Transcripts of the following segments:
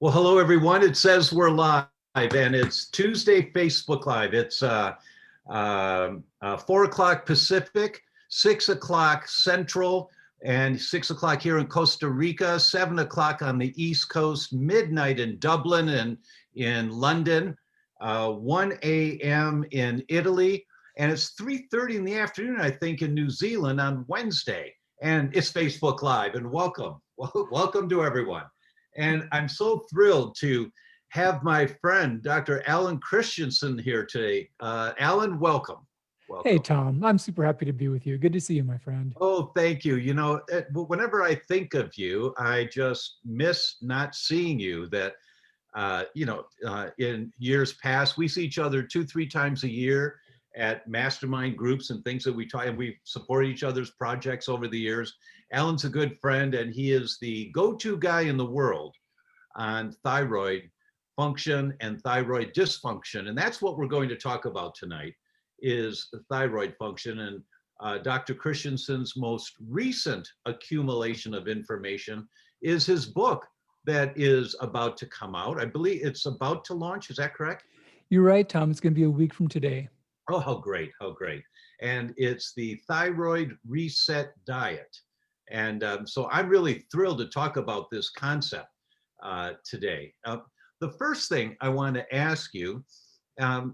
Well, hello, everyone. It says we're live, and it's Tuesday Facebook Live. It's 4 o'clock Pacific, 6 o'clock Central, and 6 o'clock here in Costa Rica, 7 o'clock on the East Coast, midnight in Dublin and in London, 1 a.m. in Italy, and it's 3:30 in the afternoon, I think, in New Zealand on Wednesday. And it's Facebook Live, and welcome. Welcome to everyone. And I'm so thrilled to have my friend, Dr. Alan Christianson, here today. Alan, welcome. Hey, Tom, I'm super happy to be with you. Good to see you, my friend. Oh, thank you. You know, whenever I think of you, I just miss not seeing you. In years past, we see each other 2-3 times a year at mastermind groups and things that we try, and we support each other's projects over the years. Alan's a good friend, and he is the go-to guy in the world on thyroid function and thyroid dysfunction. And that's what we're going to talk about tonight, is thyroid function. And Dr. Christianson's most recent accumulation of information is his book that is about to come out. I believe it's about to launch. Is that correct? You're right, Tom. It's going to be a week from today. Oh, how great, how great. And it's the Thyroid Reset Diet. And so I'm really thrilled to talk about this concept today. The first thing I want to ask you,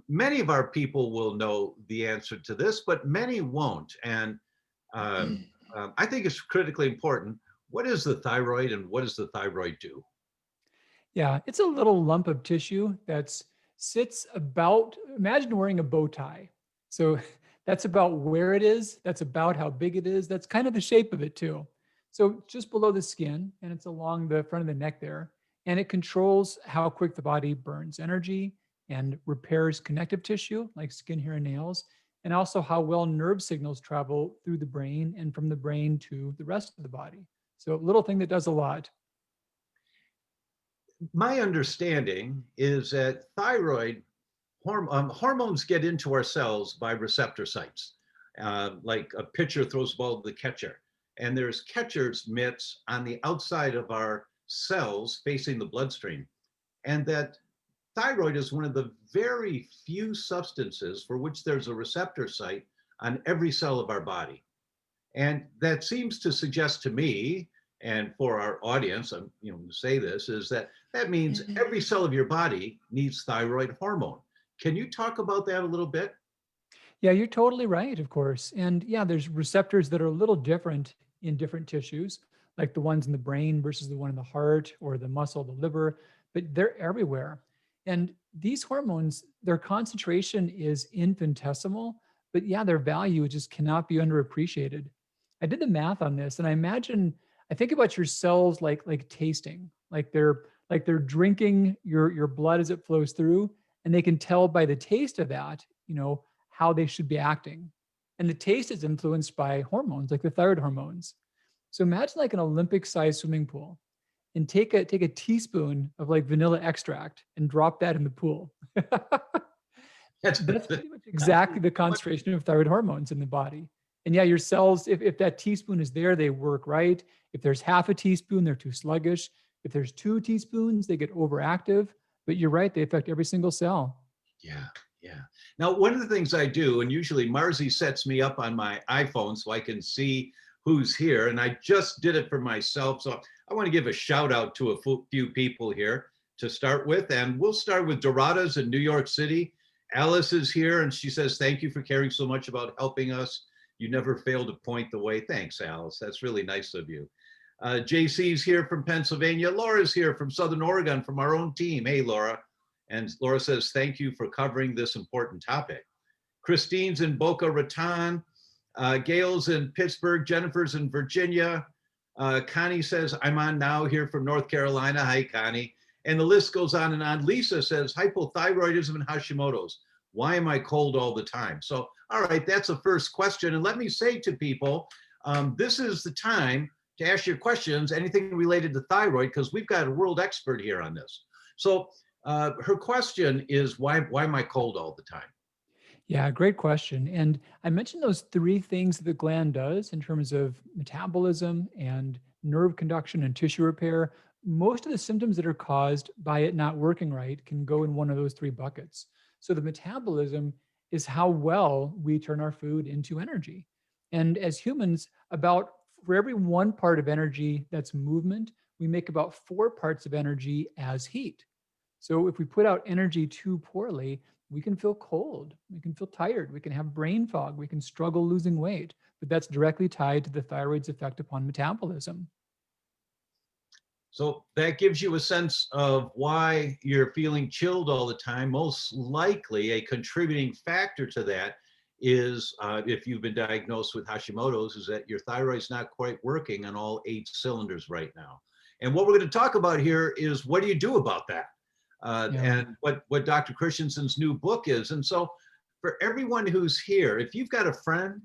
many of our people will know the answer to this, but many won't. And I think it's critically important. What is the thyroid and what does the thyroid do? Yeah, it's a little lump of tissue that sits about, imagine wearing a bow tie. So that's about where it is. That's about how big it is. That's kind of the shape of it too. So just below the skin, and it's along the front of the neck there. And it controls how quick the body burns energy and repairs connective tissue like skin, hair, and nails, and also how well nerve signals travel through the brain and from the brain to the rest of the body. So a little thing that does a lot. My understanding is that thyroid hormones get into our cells by receptor sites, like a pitcher throws the ball to the catcher. And there's catcher's mitts on the outside of our cells facing the bloodstream. And that thyroid is one of the very few substances for which there's a receptor site on every cell of our body. And that seems to suggest to me, and for our audience, I'm to say this, is that means every cell of your body needs thyroid hormone. Can you talk about that a little bit? Yeah, you're totally right, of course. And yeah, there's receptors that are a little different in different tissues, like the ones in the brain versus the one in the heart or the muscle, the liver, but they're everywhere. And these hormones, their concentration is infinitesimal, but yeah, their value just cannot be underappreciated. I did the math on this and I think about your cells like tasting, like they're drinking your blood as it flows through, and they can tell by the taste of that, how they should be acting. And the taste is influenced by hormones, like the thyroid hormones. So imagine like an Olympic-sized swimming pool, and take a teaspoon of like vanilla extract and drop that in the pool. That's pretty much exactly the concentration of thyroid hormones in the body. And yeah, your cells, if that teaspoon is there, they work right. If there's half a teaspoon, they're too sluggish. If there's 2 teaspoons, they get overactive. But you're right, they affect every single cell. Yeah, yeah. Now, one of the things I do, and usually Marzi sets me up on my iPhone so I can see who's here, and I just did it for myself. So I want to give a shout out to a few people here to start with. And we'll start with Doradas in New York City. Alice is here, and she says, thank you for caring so much about helping us. You never fail to point the way. Thanks, Alice. That's really nice of you. JC's here from Pennsylvania. Laura's here from Southern Oregon from our own team. Hey, Laura. And Laura says, thank you for covering this important topic. Christine's in Boca Raton. Gail's in Pittsburgh. Jennifer's in Virginia. Connie says, I'm on now here from North Carolina. Hi, Connie. And the list goes on and on. Lisa says, hypothyroidism and Hashimoto's. Why am I cold all the time? So, all right, that's the first question. And let me say to people, this is the time to ask your questions, anything related to thyroid, because we've got a world expert here on this. So her question is, why am I cold all the time? Yeah, great question. And I mentioned those 3 things that the gland does in terms of metabolism and nerve conduction and tissue repair, most of the symptoms that are caused by it not working right can go in one of those three buckets. So the metabolism is how well we turn our food into energy. And as humans, about for every one part of energy that's movement, we make about 4 parts of energy as heat. So if we put out energy too poorly, we can feel cold, we can feel tired, we can have brain fog, we can struggle losing weight. But that's directly tied to the thyroid's effect upon metabolism. So that gives you a sense of why you're feeling chilled all the time. Most likely, a contributing factor to that is if you've been diagnosed with Hashimoto's, is that your thyroid's not quite working on all 8 cylinders right now. And what we're going to talk about here is what do you do about that? Yeah. And what Dr. Christianson's new book is. And so, for everyone who's here, if you've got a friend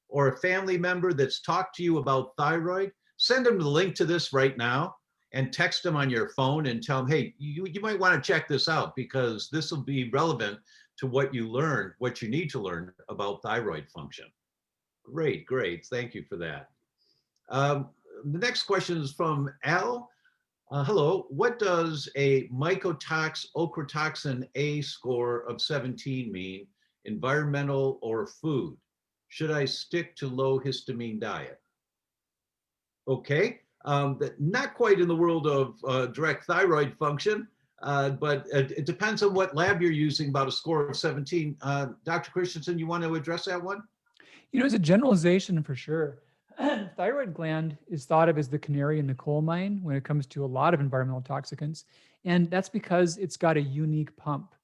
or a family member that's talked to you about thyroid, send them the link to this right now and text them on your phone and tell them, hey, you might want to check this out because this will be relevant to what you learn, what you need to learn about thyroid function. Great, great. Thank you for that. The next question is from Al. Hello, what does a mycotox ochratoxin A score of 17 mean, environmental or food? Should I stick to low histamine diet? Okay, not quite in the world of direct thyroid function, but it depends on what lab you're using about a score of 17. Dr. Christensen, you want to address that one? It's a generalization for sure. Thyroid gland is thought of as the canary in the coal mine when it comes to a lot of environmental toxicants. And that's because it's got a unique pump.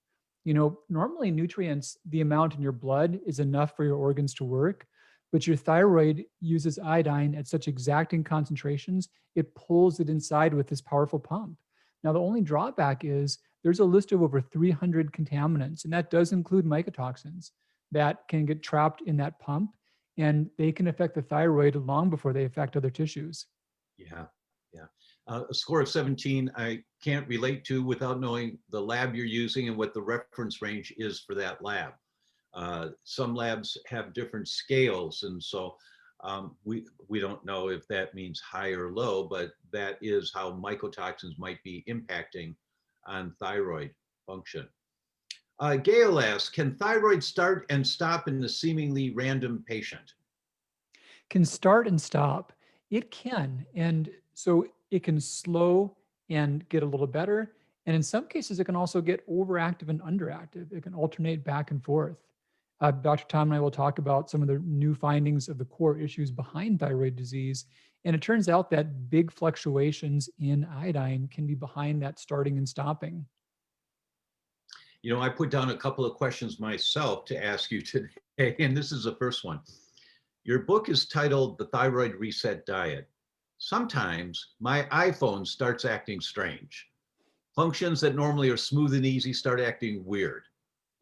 Normally nutrients, the amount in your blood is enough for your organs to work, but your thyroid uses iodine at such exacting concentrations, it pulls it inside with this powerful pump. Now, the only drawback is there's a list of over 300 contaminants, and that does include mycotoxins that can get trapped in that pump, and they can affect the thyroid long before they affect other tissues. Yeah, yeah. A score of 17, I can't relate to without knowing the lab you're using and what the reference range is for that lab. Some labs have different scales, and so we don't know if that means high or low, but that is how mycotoxins might be impacting on thyroid function. Gail asks, can thyroid start and stop in a seemingly random patient? Can start and stop. It can. And so it can slow and get a little better. And in some cases, it can also get overactive and underactive. It can alternate back and forth. Dr. Tom and I will talk about some of the new findings of the core issues behind thyroid disease. And it turns out that big fluctuations in iodine can be behind that starting and stopping. I put down a couple of questions myself to ask you today, and this is the first one. Your book is titled The Thyroid Reset Diet. Sometimes my iPhone starts acting strange. Functions that normally are smooth and easy start acting weird.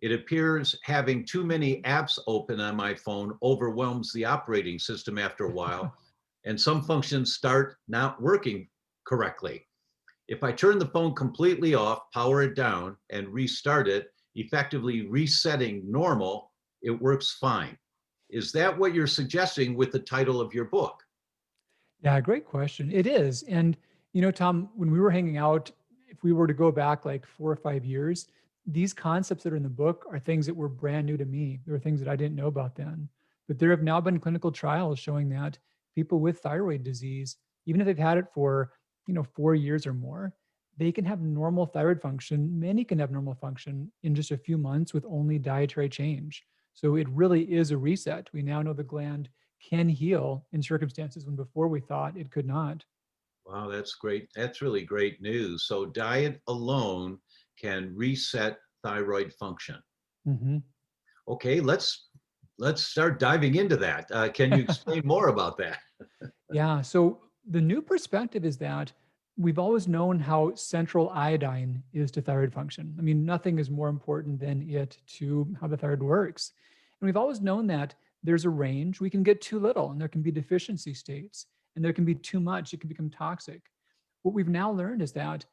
It appears having too many apps open on my phone overwhelms the operating system after a while, and some functions start not working correctly. If I turn the phone completely off, power it down, and restart it, effectively resetting normal, it works fine. Is that what you're suggesting with the title of your book? Yeah, great question. It is. And, Tom, when we were hanging out, if we were to go back like 4 or 5 years, these concepts that are in the book are things that were brand new to me. There were things that I didn't know about then. But there have now been clinical trials showing that people with thyroid disease, even if they've had it for, 4 years or more, they can have normal thyroid function. Many can have normal function in just a few months with only dietary change. So it really is a reset. We now know the gland can heal in circumstances when before we thought it could not. Wow, that's great. That's really great news. So diet alone can reset thyroid function. Mhm. Okay, let's start diving into that. Can you explain more about that? Yeah. So the new perspective is that we've always known how central iodine is to thyroid function. I mean, nothing is more important than it to how the thyroid works. And we've always known that there's a range. We can get too little, and there can be deficiency states, and there can be too much. It can become toxic. What we've now learned is that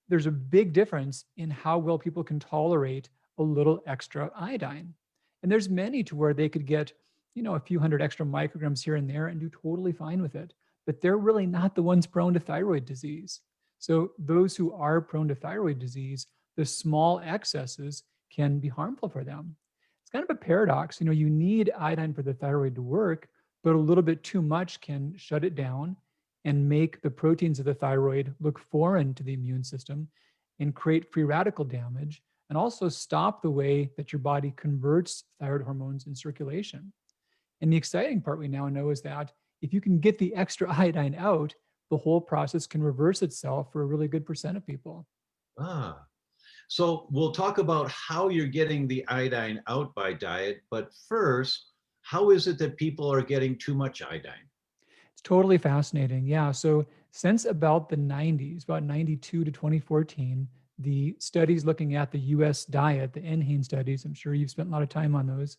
there's a big difference in how well people can tolerate a little extra iodine. And there's many to where they could get, a few hundred extra micrograms here and there and do totally fine with it. But they're really not the ones prone to thyroid disease. So those who are prone to thyroid disease, the small excesses can be harmful for them. It's kind of a paradox. You need iodine for the thyroid to work, but a little bit too much can shut it down and make the proteins of the thyroid look foreign to the immune system and create free radical damage, and also stop the way that your body converts thyroid hormones in circulation. And the exciting part we now know is that if you can get the extra iodine out, the whole process can reverse itself for a really good percent of people. Ah, so we'll talk about how you're getting the iodine out by diet, but first, how is it that people are getting too much iodine? It's totally fascinating. Yeah. So since about the 90s, about 92 to 2014, the studies looking at the US diet, the NHANE studies, I'm sure you've spent a lot of time on those,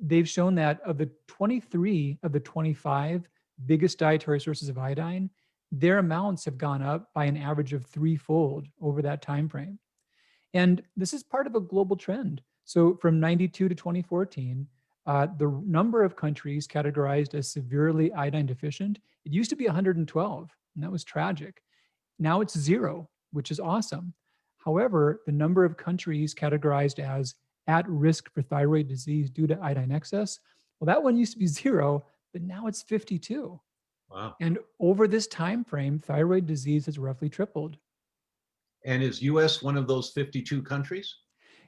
they've shown that of the 23 of the 25 biggest dietary sources of iodine, their amounts have gone up by an average of threefold over that time frame. And this is part of a global trend. So from 92 to 2014, the number of countries categorized as severely iodine deficient, it used to be 112, and that was tragic. Now it's zero, which is awesome. However, the number of countries categorized as at risk for thyroid disease due to iodine excess, well, that one used to be zero, but now it's 52. Wow. And over this time frame, thyroid disease has roughly tripled. And is US one of those 52 countries?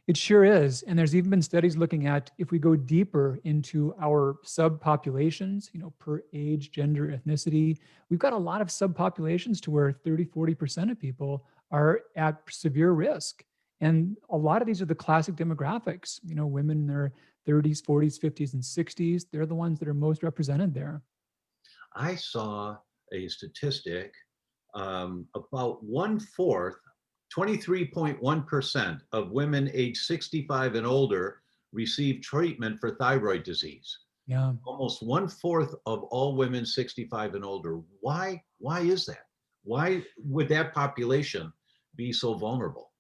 It sure is. And there's even been studies looking at if we go deeper into our subpopulations, per age, gender, ethnicity, we've got a lot of subpopulations to where 30, 40% of people are at severe risk. And a lot of these are the classic demographics, women in their 30s, 40s, 50s, and 60s. They're the ones that are most represented there. I saw a statistic about one fourth, 23.1% of women age 65 and older receive treatment for thyroid disease. Yeah. Almost one fourth of all women 65 and older. Why is that? Why would that population be so vulnerable?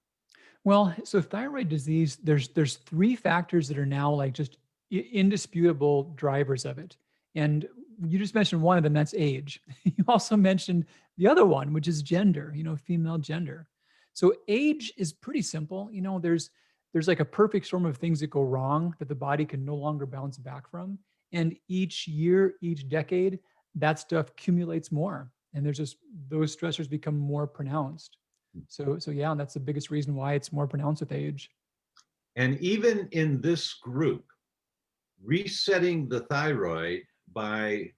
Well, so thyroid disease, there's three factors that are now like just indisputable drivers of it. And you just mentioned one of them, that's age. You also mentioned the other one, which is gender, female gender. So age is pretty simple. There's like a perfect storm of things that go wrong that the body can no longer bounce back from. And each year, each decade, that stuff accumulates more. And there's just those stressors become more pronounced. So yeah, that's the biggest reason why it's more pronounced with age. And even in this group, resetting the thyroid by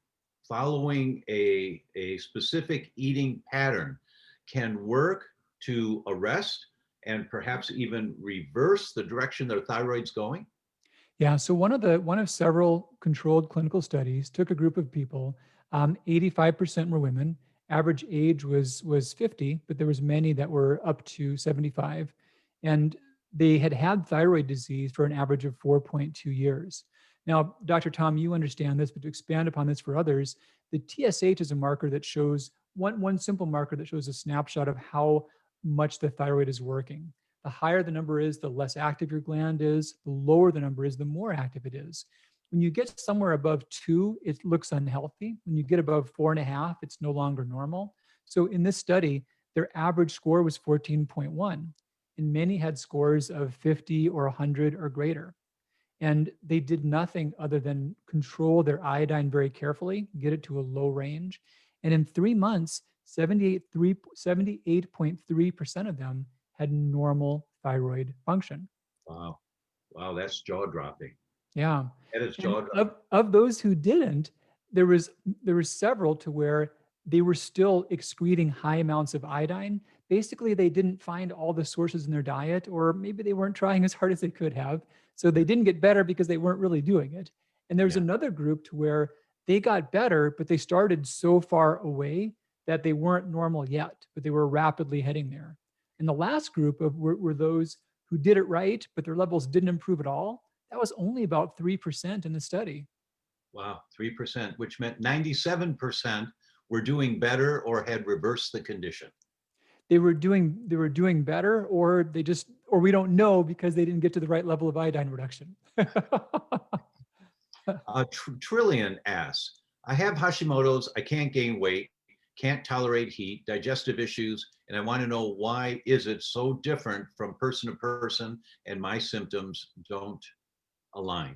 following a specific eating pattern can work to arrest and perhaps even reverse the direction their thyroid's going. Yeah. So one of several controlled clinical studies took a group of people. 85% were women. Average age was 50, but there was many that were up to 75, and they had had thyroid disease for an average of 4.2 years. Now, Dr. Tom, you understand this, but to expand upon this for others, the TSH is a marker that shows one simple marker that shows a snapshot of how much the thyroid is working. The higher the number is, the less active your gland is. The lower the number is, the more active it is. When you get somewhere above 2, it looks unhealthy. When you get above 4.5, it's no longer normal. So in this study, their average score was 14.1, and many had scores of 50 or 100 or greater. And they did nothing other than control their iodine very carefully, get it to a low range. And in 3 months, 78.3% of them had normal thyroid function. Wow. Wow, that's jaw dropping. Yeah. That is And jaw dropping. of those who didn't, there was several to where they were still excreting high amounts of iodine. Basically, they didn't find all the sources in their diet, or maybe they weren't trying as hard as they could have. So they didn't get better because they weren't really doing it. And there's Yeah. another group to where they got better, but they started so far away that they weren't normal yet, but they were rapidly heading there. And the last group were those who did it right, but their levels didn't improve at all. That was only about 3% in the study. Wow, 3%, which meant 97% were doing better or had reversed the condition. They were doing better, or or we don't know because they didn't get to the right level of iodine reduction. Trillion asks, I have Hashimoto's, I can't gain weight. can't tolerate heat, digestive issues, and I want to know why is it so different from person to person and my symptoms don't align.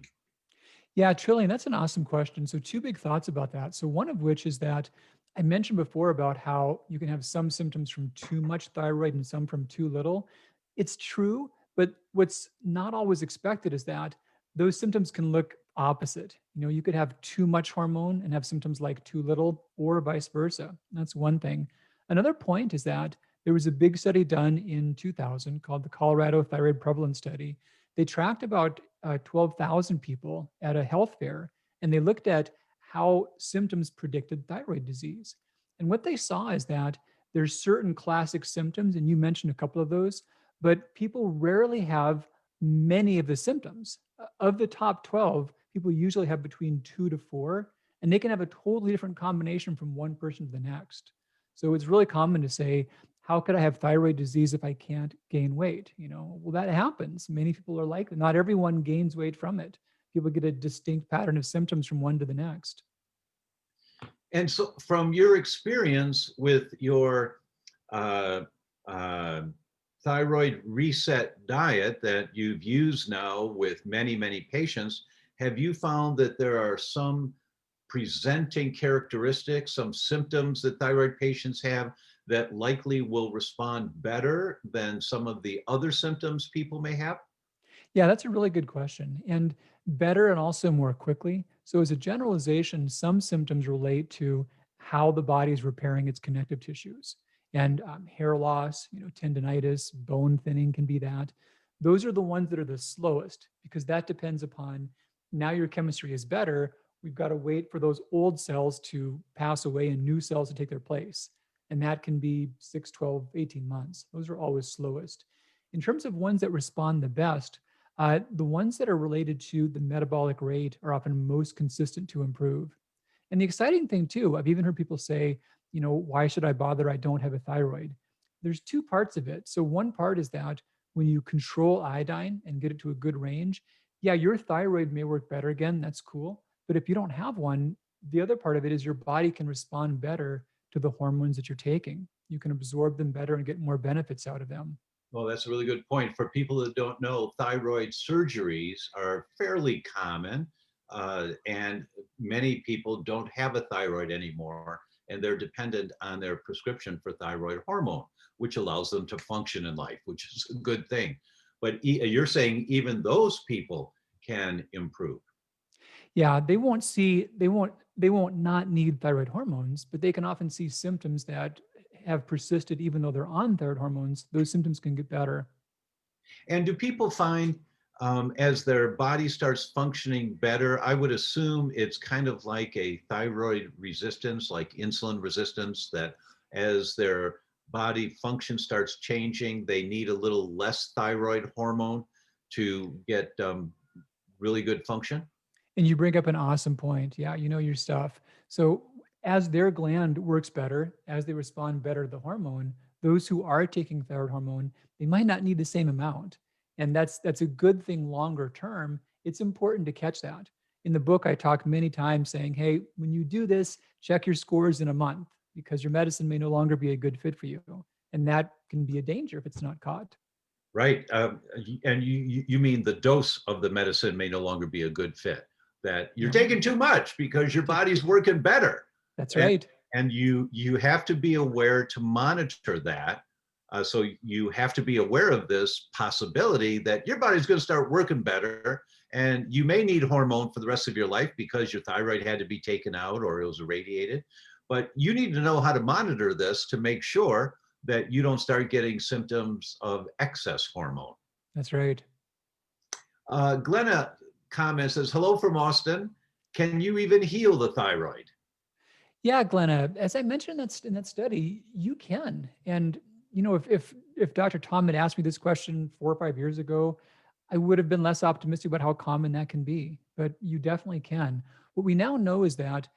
Yeah, Trillian, that's an awesome question. So, two big thoughts about that. So, one of which is that I mentioned before about how you can have some symptoms from too much thyroid and some from too little. It's true, but what's not always expected is that those symptoms can look opposite. You could have too much hormone and have symptoms like too little, or vice versa. That's one thing. Another point is that there was a big study done in 2000 called the Colorado Thyroid Prevalence Study. They tracked about 12,000 people at a health fair, and they looked at how symptoms predicted thyroid disease. And what they saw is that there's certain classic symptoms, and you mentioned a couple of those, but people rarely have many of the symptoms. Of the top 12, people usually have between 2 to 4, and they can have a totally different combination from one person to the next. So it's really common to say, how could I have thyroid disease if I can't gain weight? Well, that happens. Many people are like that. Not everyone gains weight from it. People get a distinct pattern of symptoms from one to the next. And so, from your experience with your uh, uh, thyroid reset diet that you've used now with many, many patients, have you found that there are some presenting characteristics, some symptoms that thyroid patients have that likely will respond better than some of the other symptoms people may have? Yeah, that's a really good question. And better and also more quickly. So, as a generalization, some symptoms relate to how the body is repairing its connective tissues. And hair loss, tendinitis, bone thinning can be that. Those are the ones that are the slowest because that depends upon now your chemistry is better. We've got to wait for those old cells to pass away and new cells to take their place. And that can be 6, 12, 18 months. Those are always slowest. In terms of ones that respond the best, the ones that are related to the metabolic rate are often most consistent to improve. And the exciting thing, too, I've even heard people say, why should I bother? I don't have a thyroid. There's two parts of it. So, one part is that when you control iodine and get it to a good range, yeah, your thyroid may work better again. That's cool. But if you don't have one, the other part of it is your body can respond better to the hormones that you're taking. You can absorb them better and get more benefits out of them. Well, that's a really good point. For people that don't know, thyroid surgeries are fairly common, and many people don't have a thyroid anymore, and they're dependent on their prescription for thyroid hormone, which allows them to function in life, which is a good thing. But you're saying even those people can improve. Yeah, they won't not need thyroid hormones, but they can often see symptoms that have persisted even though they're on thyroid hormones. Those symptoms can get better. And do people find as their body starts functioning better, I would assume it's kind of like a thyroid resistance, like insulin resistance, that as their body function starts changing, they need a little less thyroid hormone to get really good function? And you bring up an awesome point. Yeah, you know your stuff. So as their gland works better, as they respond better to the hormone, those who are taking thyroid hormone, they might not need the same amount. And that's a good thing longer term. It's important to catch that. In the book, I talk many times saying, hey, when you do this, check your scores in a month because your medicine may no longer be a good fit for you. And that can be a danger if it's not caught. Right. And you mean the dose of the medicine may no longer be a good fit, that you're Yeah, taking too much because your body's working better. that's And, right. and you have to be aware to monitor that. So you have to be aware of this possibility that your body's going to start working better. And you may need hormone for the rest of your life because your thyroid had to be taken out or it was irradiated. But you need to know how to monitor this to make sure that you don't start getting symptoms of excess hormone. That's right. Glenna comments says, hello from Austin. Can you even heal the thyroid? Yeah, Glenna, as I mentioned in that study, you can. And if Dr. Tom had asked me this question 4 or 5 years ago, I would have been less optimistic about how common that can be. But you definitely can. What we now know is that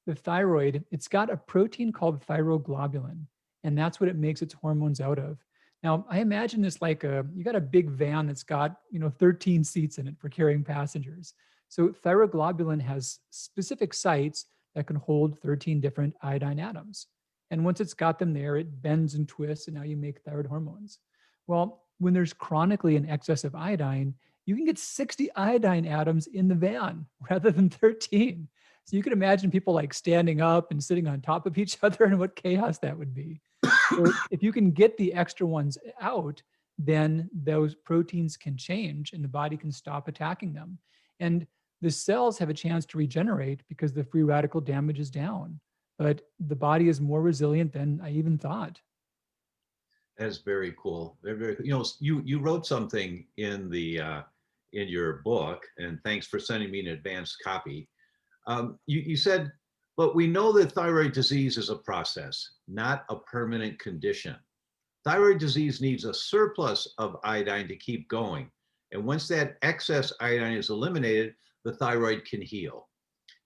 the thyroid, it's got a protein called thyroglobulin, and that's what it makes its hormones out of. Now, I imagine it's like you got a big van that's got 13 seats in it for carrying passengers. So thyroglobulin has specific sites that can hold 13 different iodine atoms. And once it's got them there, it bends and twists, and now you make thyroid hormones. Well, when there's chronically an excess of iodine, you can get 60 iodine atoms in the van rather than 13. So you can imagine people like standing up and sitting on top of each other and what chaos that would be. So if you can get the extra ones out, then those proteins can change and the body can stop attacking them. And the cells have a chance to regenerate because the free radical damage is down. But the body is more resilient than I even thought. That's very cool. Very, you know, you wrote something in your book, and thanks for sending me an advanced copy. You said, but we know that thyroid disease is a process, not a permanent condition. Thyroid disease needs a surplus of iodine to keep going. And once that excess iodine is eliminated, the thyroid can heal.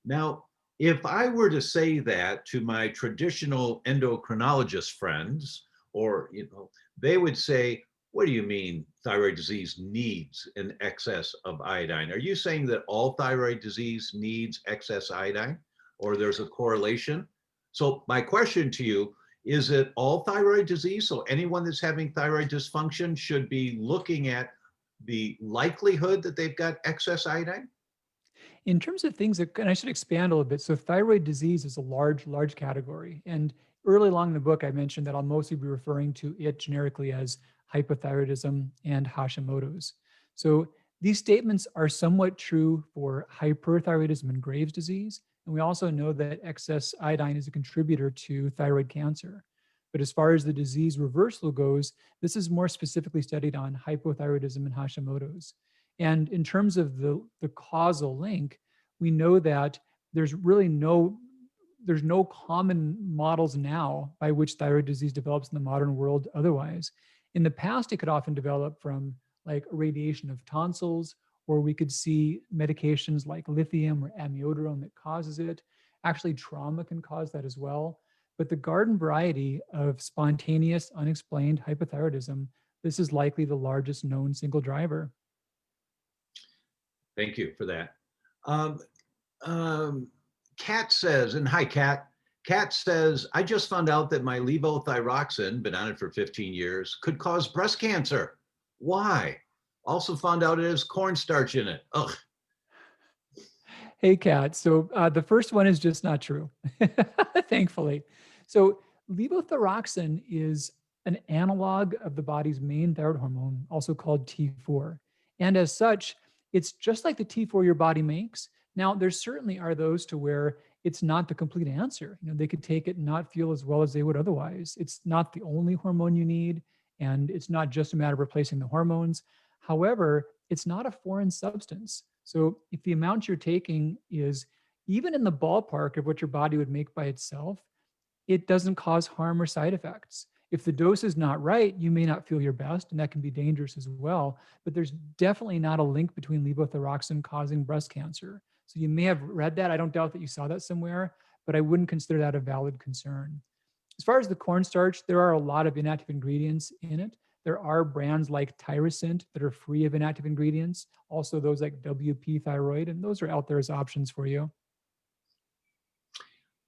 Now, if I were to say that to my traditional endocrinologist friends, or they would say, what do you mean thyroid disease needs an excess of iodine? Are you saying that all thyroid disease needs excess iodine, or there's a correlation? So my question to you, is it all thyroid disease? So anyone that's having thyroid dysfunction should be looking at the likelihood that they've got excess iodine? In terms of things that, and I should expand a little bit. So thyroid disease is a large, large category. And early along in the book, I mentioned that I'll mostly be referring to it generically as hypothyroidism and Hashimoto's. So these statements are somewhat true for hyperthyroidism and Graves' disease. And we also know that excess iodine is a contributor to thyroid cancer. But as far as the disease reversal goes, this is more specifically studied on hypothyroidism and Hashimoto's. And in terms of the causal link, we know that there's really there's no common models now by which thyroid disease develops in the modern world otherwise. In the past, it could often develop from like irradiation of tonsils, or we could see medications like lithium or amiodarone that causes it. Actually, trauma can cause that as well. But the garden variety of spontaneous, unexplained hypothyroidism, this is likely the largest known single driver. Thank you for that. Um, Kat says, and hi, Kat. Kat says, I just found out that my levothyroxine, been on it for 15 years, could cause breast cancer. Why? Also found out it has cornstarch in it. Ugh. Hey, Kat. So the first one is just not true, thankfully. So levothyroxine is an analog of the body's main thyroid hormone, also called T4. And as such, it's just like the T4 your body makes. Now, there certainly are those to where it's not the complete answer. They could take it and not feel as well as they would otherwise. It's not the only hormone you need, and it's not just a matter of replacing the hormones. However, it's not a foreign substance. So if the amount you're taking is even in the ballpark of what your body would make by itself, it doesn't cause harm or side effects. If the dose is not right, you may not feel your best, and that can be dangerous as well. But there's definitely not a link between levothyroxine causing breast cancer. So you may have read that. I don't doubt that you saw that somewhere, but I wouldn't consider that a valid concern. As far as the cornstarch, there are a lot of inactive ingredients in it. There are brands like Tyrosint that are free of inactive ingredients. Also, those like WP Thyroid, and those are out there as options for you.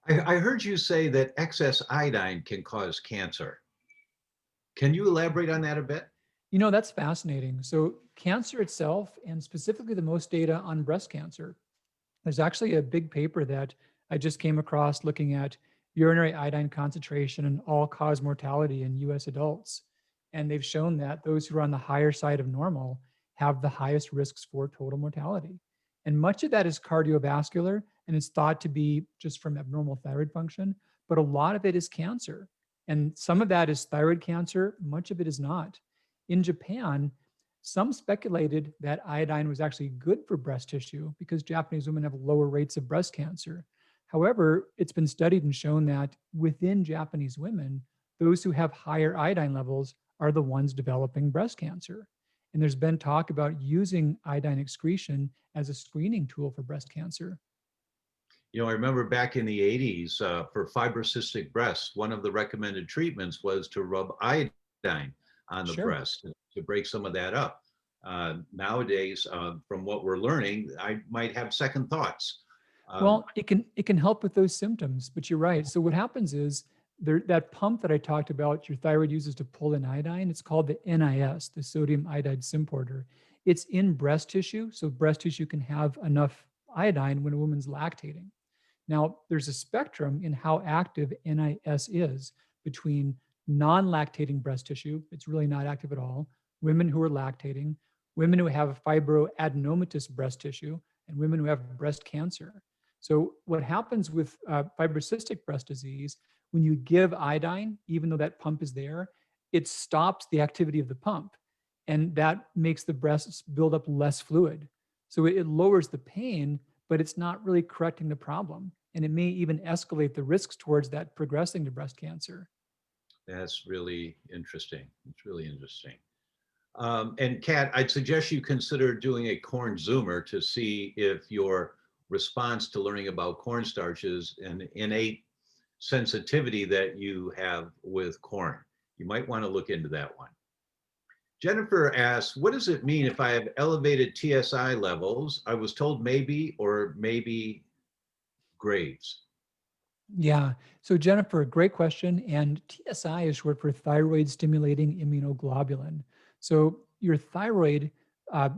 I heard you say that excess iodine can cause cancer. Can you elaborate on that a bit? That's fascinating. So, cancer itself, and specifically the most data on breast cancer, there's actually a big paper that I just came across looking at urinary iodine concentration and all-cause mortality in US adults. And they've shown that those who are on the higher side of normal have the highest risks for total mortality. And much of that is cardiovascular, and it's thought to be just from abnormal thyroid function, but a lot of it is cancer. And some of that is thyroid cancer, much of it is not. In Japan, some speculated that iodine was actually good for breast tissue because Japanese women have lower rates of breast cancer. However, it's been studied and shown that within Japanese women, those who have higher iodine levels are the ones developing breast cancer. And there's been talk about using iodine excretion as a screening tool for breast cancer. I remember back in the 80s for fibrocystic breasts, one of the recommended treatments was to rub iodine on the Sure. breast to break some of that up. Nowadays, from what we're learning, I might have second thoughts. Um, Well, it can help with those symptoms, but you're right. So what happens is that pump that I talked about, your thyroid uses to pull in iodine, it's called the NIS, the sodium iodide symporter. It's in breast tissue, so breast tissue can have enough iodine when a woman's lactating. Now, there's a spectrum in how active NIS is between non-lactating breast tissue, it's really not active at all, women who are lactating, women who have fibroadenomatous breast tissue, and women who have breast cancer. So what happens with fibrocystic breast disease, when you give iodine, even though that pump is there, it stops the activity of the pump. And that makes the breasts build up less fluid. So it lowers the pain, but it's not really correcting the problem. And it may even escalate the risks towards that progressing to breast cancer. That's really interesting. It's really interesting. And Kat, I'd suggest you consider doing a corn zoomer to see if your response to learning about cornstarch is an innate sensitivity that you have with corn. You might want to look into that one. Jennifer asks, what does it mean if I have elevated TSI levels? I was told maybe or maybe Graves. Yeah. So, Jennifer, great question. And TSI is short for thyroid stimulating immunoglobulin. So, your thyroid uh,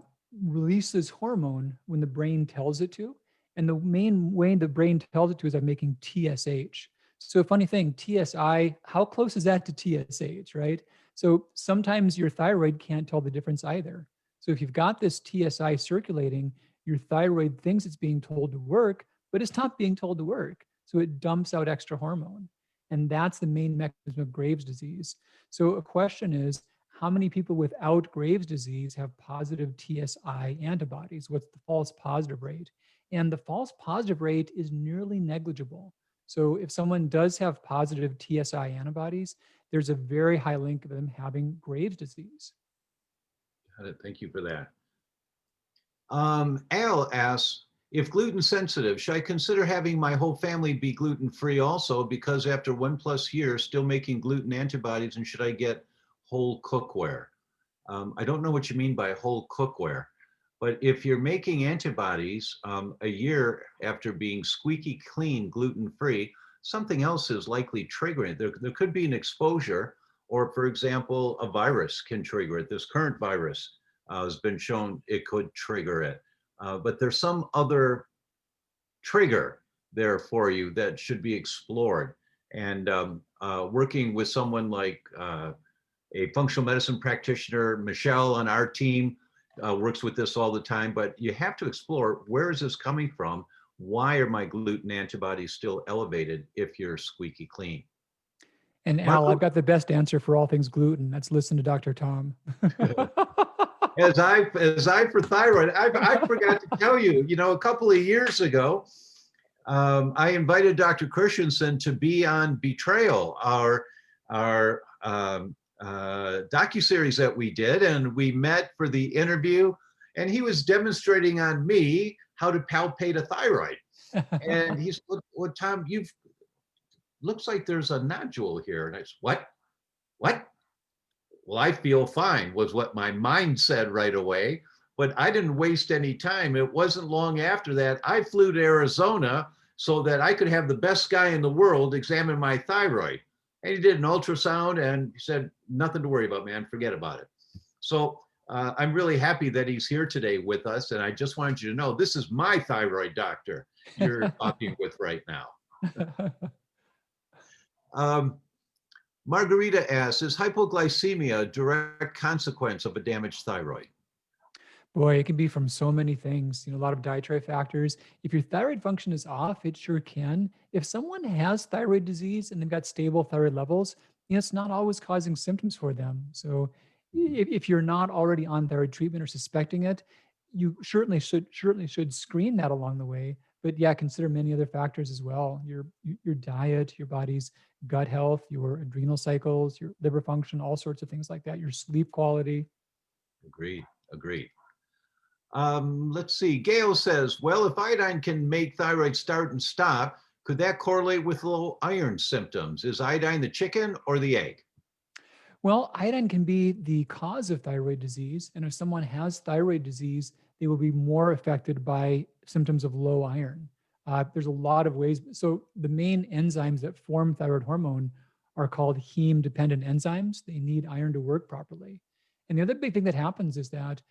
releases hormone when the brain tells it to. And the main way the brain tells it to is by making TSH. So, funny thing, TSI, how close is that to TSH, right? So, sometimes your thyroid can't tell the difference either. So, if you've got this TSI circulating, your thyroid thinks it's being told to work, but it's not being told to work. So it dumps out extra hormone. And that's the main mechanism of Graves' disease. So a question is, how many people without Graves' disease have positive TSI antibodies? What's the false positive rate? And the false positive rate is nearly negligible. So if someone does have positive TSI antibodies, there's a very high link of them having Graves' disease. Got it. Thank you for that. Al asks, if gluten sensitive, should I consider having my whole family be gluten free also? Because after 1+ years, still making gluten antibodies, and should I get whole cookware? I don't know what you mean by whole cookware, but if you're making antibodies a year after being squeaky clean, gluten free, something else is likely triggering it. There could be an exposure, or for example, a virus can trigger it. This current virus has been shown it could trigger it. But there's some other trigger there for you that should be explored. And working with someone like a functional medicine practitioner, Michelle on our team works with this all the time, but you have to explore, where is this coming from? Why are my gluten antibodies still elevated if you're squeaky clean? And Al, Marco, I've got the best answer for all things gluten. Let's listen to Dr. Tom. as I for thyroid, I forgot to tell you, a couple of years ago, I invited Dr. Christianson to be on Betrayal, our docuseries that we did, and we met for the interview, and he was demonstrating on me how to palpate a thyroid. And he said, well, Tom, looks like there's a nodule here. And I said, what? Well, I feel fine, was what my mind said right away. But I didn't waste any time. It wasn't long after that, I flew to Arizona so that I could have the best guy in the world examine my thyroid. And he did an ultrasound and he said, nothing to worry about, man, forget about it. So I'm really happy that he's here today with us. And I just wanted you to know, this is my thyroid doctor you're talking with right now. Margarita asks, is hypoglycemia a direct consequence of a damaged thyroid? Boy, it can be from so many things, a lot of dietary factors. If your thyroid function is off, it sure can. If someone has thyroid disease and they've got stable thyroid levels, it's not always causing symptoms for them. So if you're not already on thyroid treatment or suspecting it, you certainly should screen that along the way. But yeah, consider many other factors as well. Your diet, your body's gut health, your adrenal cycles, your liver function, all sorts of things like that, your sleep quality. Agreed. Let's see. Gail says, well, if iodine can make thyroid start and stop, could that correlate with low iron symptoms? Is iodine the chicken or the egg? Well, iodine can be the cause of thyroid disease. And if someone has thyroid disease, they will be more affected by symptoms of low iron. There's a lot of ways. So the main enzymes that form thyroid hormone are called heme-dependent enzymes. They need iron to work properly. And the other big thing that happens is that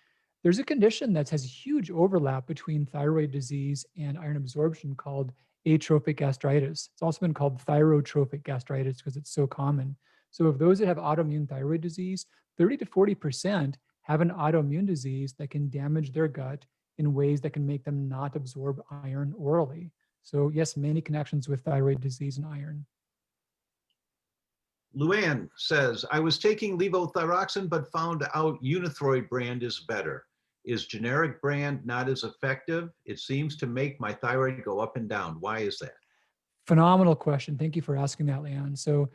there's a condition that has huge overlap between thyroid disease and iron absorption called atrophic gastritis. It's also been called thyrotrophic gastritis because it's so common. So of those that have autoimmune thyroid disease, 30 to 40% have an autoimmune disease that can damage their gut in ways that can make them not absorb iron orally. So yes, many connections with thyroid disease and iron. Luann says, I was taking levothyroxine, but found out Untitled brand is better. Is generic brand not as effective? It seems to make my thyroid go up and down. Why is that? Phenomenal question. Thank you for asking that, Leon. So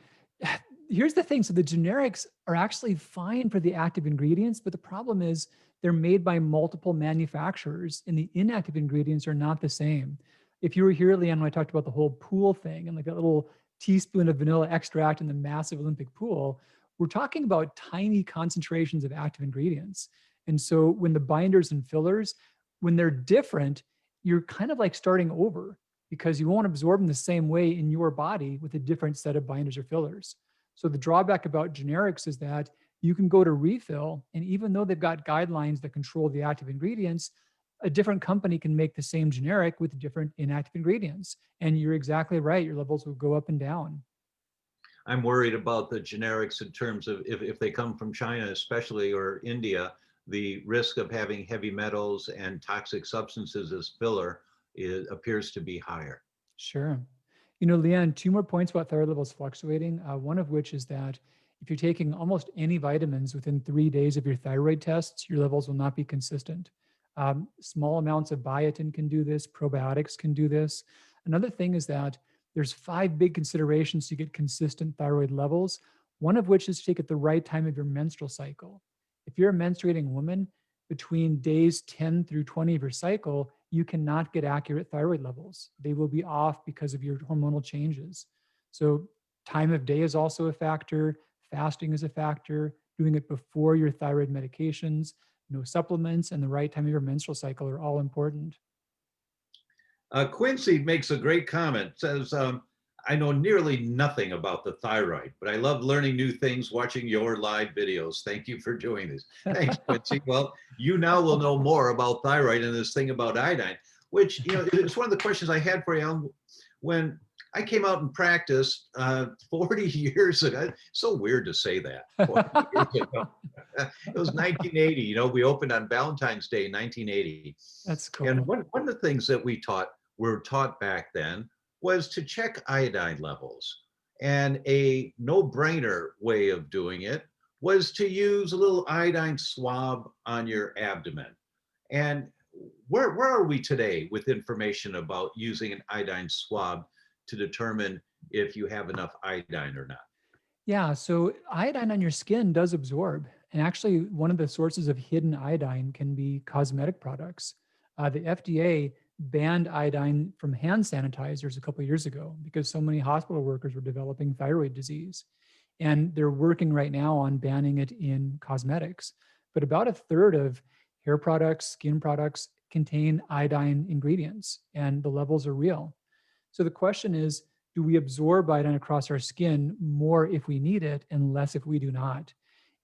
here's the thing. So the generics are actually fine for the active ingredients, but the problem is they're made by multiple manufacturers and the inactive ingredients are not the same. If you were here, Leon, when I talked about the whole pool thing and like that little teaspoon of vanilla extract in the massive Olympic pool, we're talking about tiny concentrations of active ingredients. And so when the binders and fillers, when they're different, you're kind of like starting over because you won't absorb them the same way in your body with a different set of binders or fillers. So the drawback about generics is that you can go to refill, and even though they've got guidelines that control the active ingredients, a different company can make the same generic with different inactive ingredients. And you're exactly right, your levels will go up and down. I'm worried about the generics in terms of if they come from China, especially, or India, the risk of having heavy metals and toxic substances as filler appears to be higher. Sure. You know, Leanne, two more points about thyroid levels fluctuating. One of which is that if you're taking almost any vitamins within 3 days of your thyroid tests, your levels will not be consistent. Small amounts of biotin can do this, probiotics can do this. Another thing is that there's 5 big considerations to get consistent thyroid levels, one of which is to take at the right time of your menstrual cycle. If you're a menstruating woman, between days 10 through 20 of your cycle, you cannot get accurate thyroid levels. They will be off because of your hormonal changes. So time of day is also a factor. Fasting is a factor. Doing it before your thyroid medications, no supplements, and the right time of your menstrual cycle are all important. Quincy makes a great comment, says, I know nearly nothing about the thyroid, but I love learning new things, watching your live videos. Thank you for doing this. Thanks, Quincy. Well, you now will know more about thyroid and this thing about iodine, which, you know, it's one of the questions I had for you when I came out and practiced 40 years ago. It's so weird to say that. 40 years ago. It was 1980. You know, we opened on Valentine's Day, 1980. That's cool. And one of the things that were taught back then was to check iodine levels. And a no-brainer way of doing it was to use a little iodine swab on your abdomen. And where are we today with information about using an iodine swab to determine if you have enough iodine or not? Yeah, so iodine on your skin does absorb. And actually, one of the sources of hidden iodine can be cosmetic products. The FDA banned iodine from hand sanitizers a couple of years ago because so many hospital workers were developing thyroid disease. And they're working right now on banning it in cosmetics. But about a third of hair products, skin products contain iodine ingredients, and the levels are real. So the question is, do we absorb iodine across our skin more if we need it and less if we do not?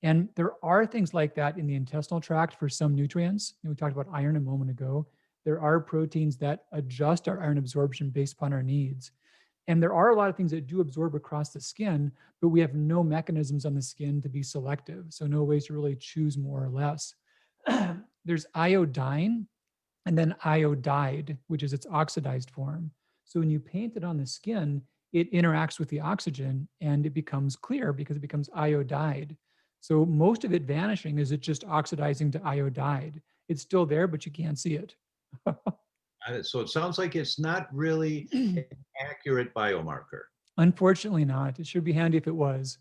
And there are things like that in the intestinal tract for some nutrients. We talked about iron a moment ago. There are proteins that adjust our iron absorption based upon our needs. And there are a lot of things that do absorb across the skin, but we have no mechanisms on the skin to be selective. So no ways to really choose more or less. There's iodine and then iodide, which is its oxidized form. So when you paint it on the skin, it interacts with the oxygen and it becomes clear because it becomes iodide. So most of it vanishing is it just oxidizing to iodide. It's still there, but you can't see it. So it sounds like it's not really an accurate biomarker. Unfortunately not. It should be handy if it was.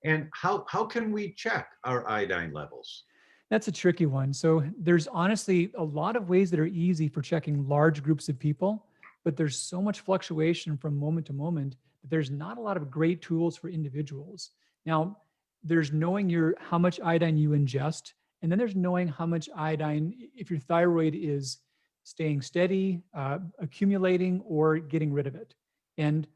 And how can we check our iodine levels? That's a tricky one. So there's honestly a lot of ways that are easy for checking large groups of people, but there's so much fluctuation from moment to moment that there's not a lot of great tools for individuals. Now, there's knowing how much iodine you ingest, and then there's knowing how much iodine, if your thyroid is staying steady, accumulating, or getting rid of it. And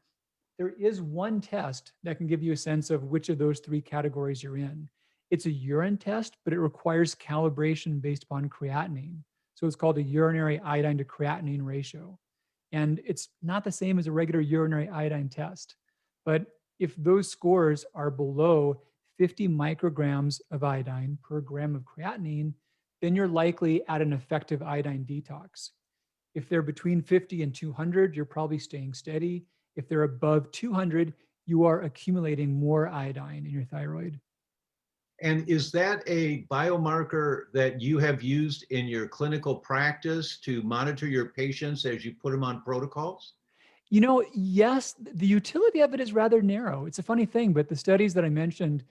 there is one test that can give you a sense of which of those three categories you're in. It's a urine test, but it requires calibration based upon creatinine. So it's called a urinary iodine to creatinine ratio. And it's not the same as a regular urinary iodine test. But if those scores are below 50 micrograms of iodine per gram of creatinine, then you're likely at an effective iodine detox. If they're between 50 and 200, you're probably staying steady. If they're above 200, you are accumulating more iodine in your thyroid. And is that a biomarker that you have used in your clinical practice to monitor your patients as you put them on protocols? Yes, the utility of it is rather narrow. It's a funny thing, but the studies that I mentioned,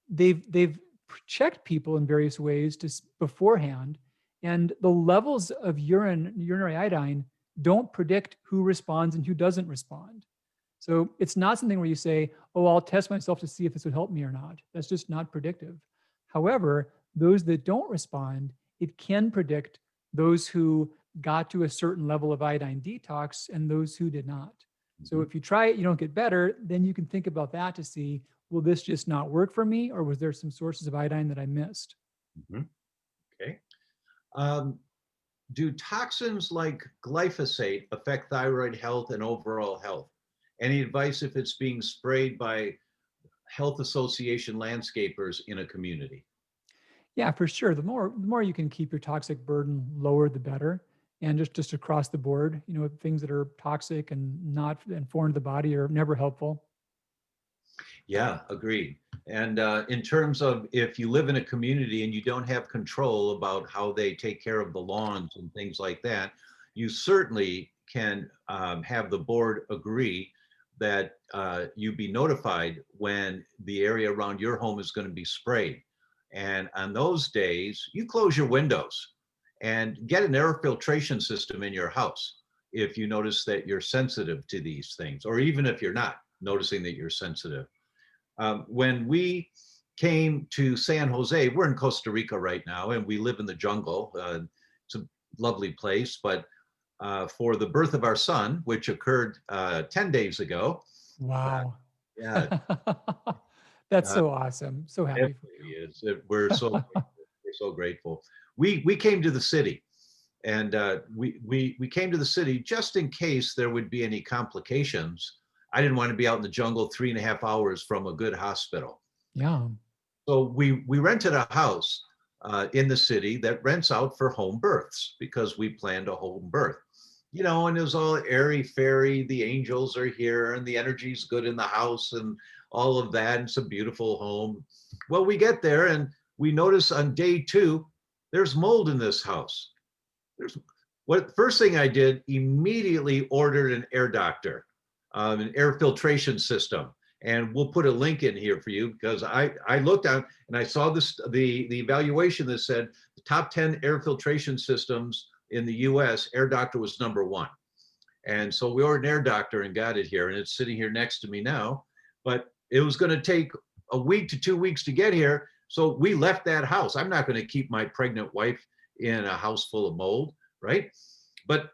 they've checked people in various ways beforehand, and the levels of urinary iodine don't predict who responds and who doesn't respond. So it's not something where you say, "Oh, I'll test myself to see if this would help me or not." That's just not predictive. However, those that don't respond, it can predict those who got to a certain level of iodine detox and those who did not. So Mhm, if you try it, you don't get better, then you can think about that to see, will this just not work for me, or was there some sources of iodine that I missed? mhm. Okay. Um, do toxins like glyphosate affect thyroid health and overall health? Any advice if it's being sprayed by health association landscapers in a community? Yeah, for sure. The more you can keep your toxic burden lower, the better. And just across the board, things that are toxic and not and foreign to the body are never helpful. Yeah, agreed. And in terms of if you live in a community and you don't have control about how they take care of the lawns and things like that, you certainly can have the board agree that you be notified when the area around your home is going to be sprayed. And on those days, you close your windows and get an air filtration system in your house if you notice that you're sensitive to these things, or even if you're not noticing that you're sensitive. When we came to San Jose, we're in Costa Rica right now, and we live in the jungle. It's a lovely place, but for the birth of our son, which occurred 10 days ago, Wow. yeah, That's uh, so awesome. So it happy for really is. We're so grateful. We came to the city, and we came to the city just in case there would be any complications. I didn't want to be out in the jungle 3.5 hours from a good hospital. you. Yeah. So we rented a house in the city that rents out for home births because we planned a home birth. And it was all airy fairy. The angels are here, and the energy's good in the house, and all of that. And it's a beautiful home. Well, we get there, and we notice on day two, there's mold in this house. There's what first thing I did immediately ordered an air doctor, an air filtration system, and we'll put a link in here for you because I looked on and I saw the evaluation that said the top 10 air filtration systems in the U.S. Air Doctor was number one, and so we ordered an air doctor and got it here, and it's sitting here next to me now. But it was going to take a week to 2 weeks to get here, so we left that house. I'm not going to keep my pregnant wife in a house full of mold, right? But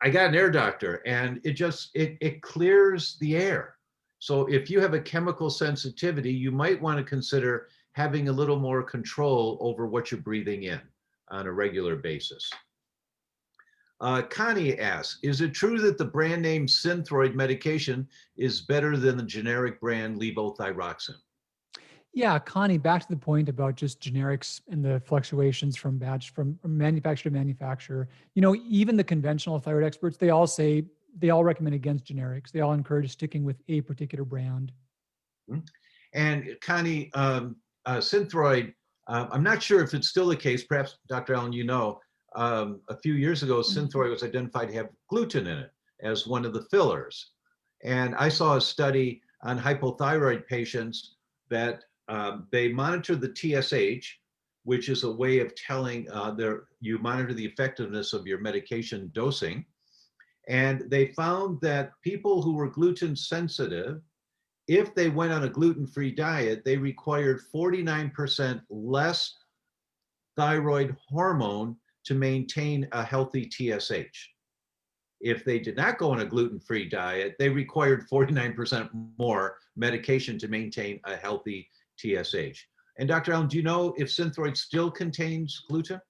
I got an air doctor, and it clears the air. So if you have a chemical sensitivity, you might want to consider having a little more control over what you're breathing in on a regular basis. Connie asks, is it true that the brand name Synthroid medication is better than the generic brand levothyroxine? Yeah, Connie, back to the point about just generics and the fluctuations from manufacturer to manufacturer. Even the conventional thyroid experts, they all recommend against generics. They all encourage sticking with a particular brand. Mhm. And Connie, Synthroid, I'm not sure if it's still the case, perhaps Dr. Allen, a few years ago, Synthroid was identified to have gluten in it as one of the fillers. And I saw a study on hypothyroid patients that they monitor the TSH, which is a way of telling you monitor the effectiveness of your medication dosing. And they found that people who were gluten sensitive, if they went on a gluten-free diet, they required 49% less thyroid hormone to maintain a healthy TSH. If they did not go on a gluten-free diet, they required 49% more medication to maintain a healthy TSH. And Dr. Allen, do you know if Synthroid still contains gluten?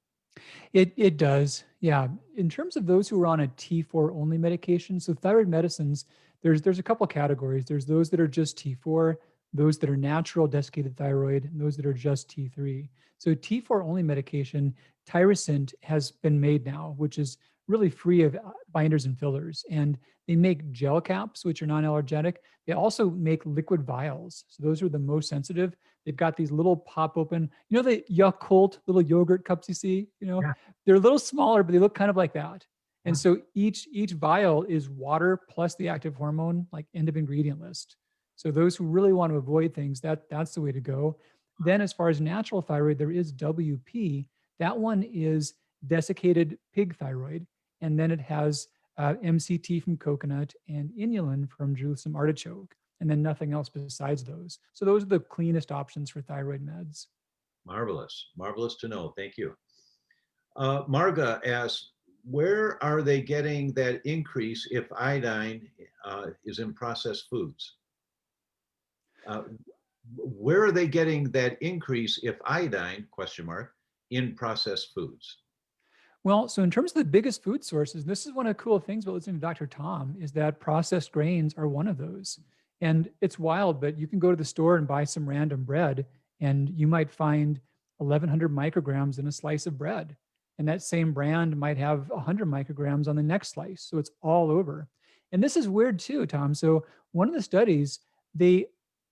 It does. Yeah. In terms of those who are on a T4 only medication, so thyroid medicines, there's a couple categories. There's those that are just T4, those that are natural desiccated thyroid, and those that are just T3. So T4 only medication, Tyrosint has been made now, which is really free of binders and fillers. And they make gel caps, which are non-allergenic. They also make liquid vials. So those are the most sensitive. They've got these little pop open, the Yakult little yogurt cups you see, Yeah. they're a little smaller, but they look kind of like that. And Wow. so each vial is water plus the active hormone, like end of ingredient list. So those who really want to avoid things, that's the way to go. Then as far as natural thyroid, there is WP. That one is desiccated pig thyroid, and then it has MCT from coconut and inulin from Jerusalem artichoke, and then nothing else besides those. So those are the cleanest options for thyroid meds. Marvelous. Marvelous to know. Thank you. Marga asks, where are they getting that increase if iodine is in processed foods? Uh, where are they getting that increase if iodine, question mark, in processed foods? Well, so in terms of the biggest food sources, this is one of the cool things about listening to Dr. Tom is that processed grains are one of those. And it's wild, but you can go to the store and buy some random bread, and you might find 1,100 micrograms in a slice of bread. And that same brand might have 100 micrograms on the next slice. So it's all over. And this is weird too, Tom. So one of the studies, they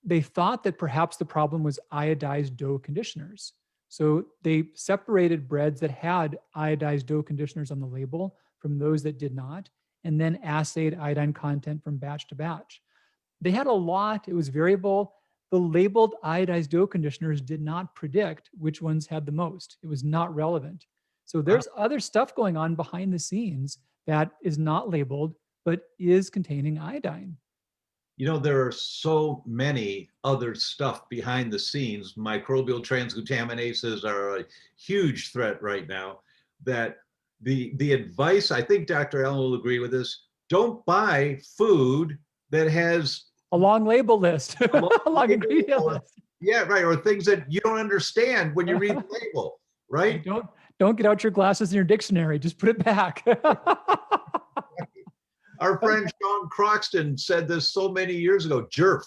they thought that perhaps the problem was iodized dough conditioners. So they separated breads that had iodized dough conditioners on the label from those that did not, and then assayed iodine content from batch to batch. They had a lot, it was variable. The labeled iodized dough conditioners did not predict which ones had the most. It was not relevant. So Wow. there's other stuff going on behind the scenes that is not labeled, but is containing iodine. You know, there are so many other stuff behind the scenes. Microbial transglutaminases are a huge threat right now. That the advice, I think Dr. Allen will agree with this, don't buy food that has A long label list, a long a long label ingredient or, list. yeah, right, or things that you don't understand when you read the label, Right, right? don't get out your glasses and your dictionary, just put it back. Our friend Sean Croxton said this so many years ago, jerf,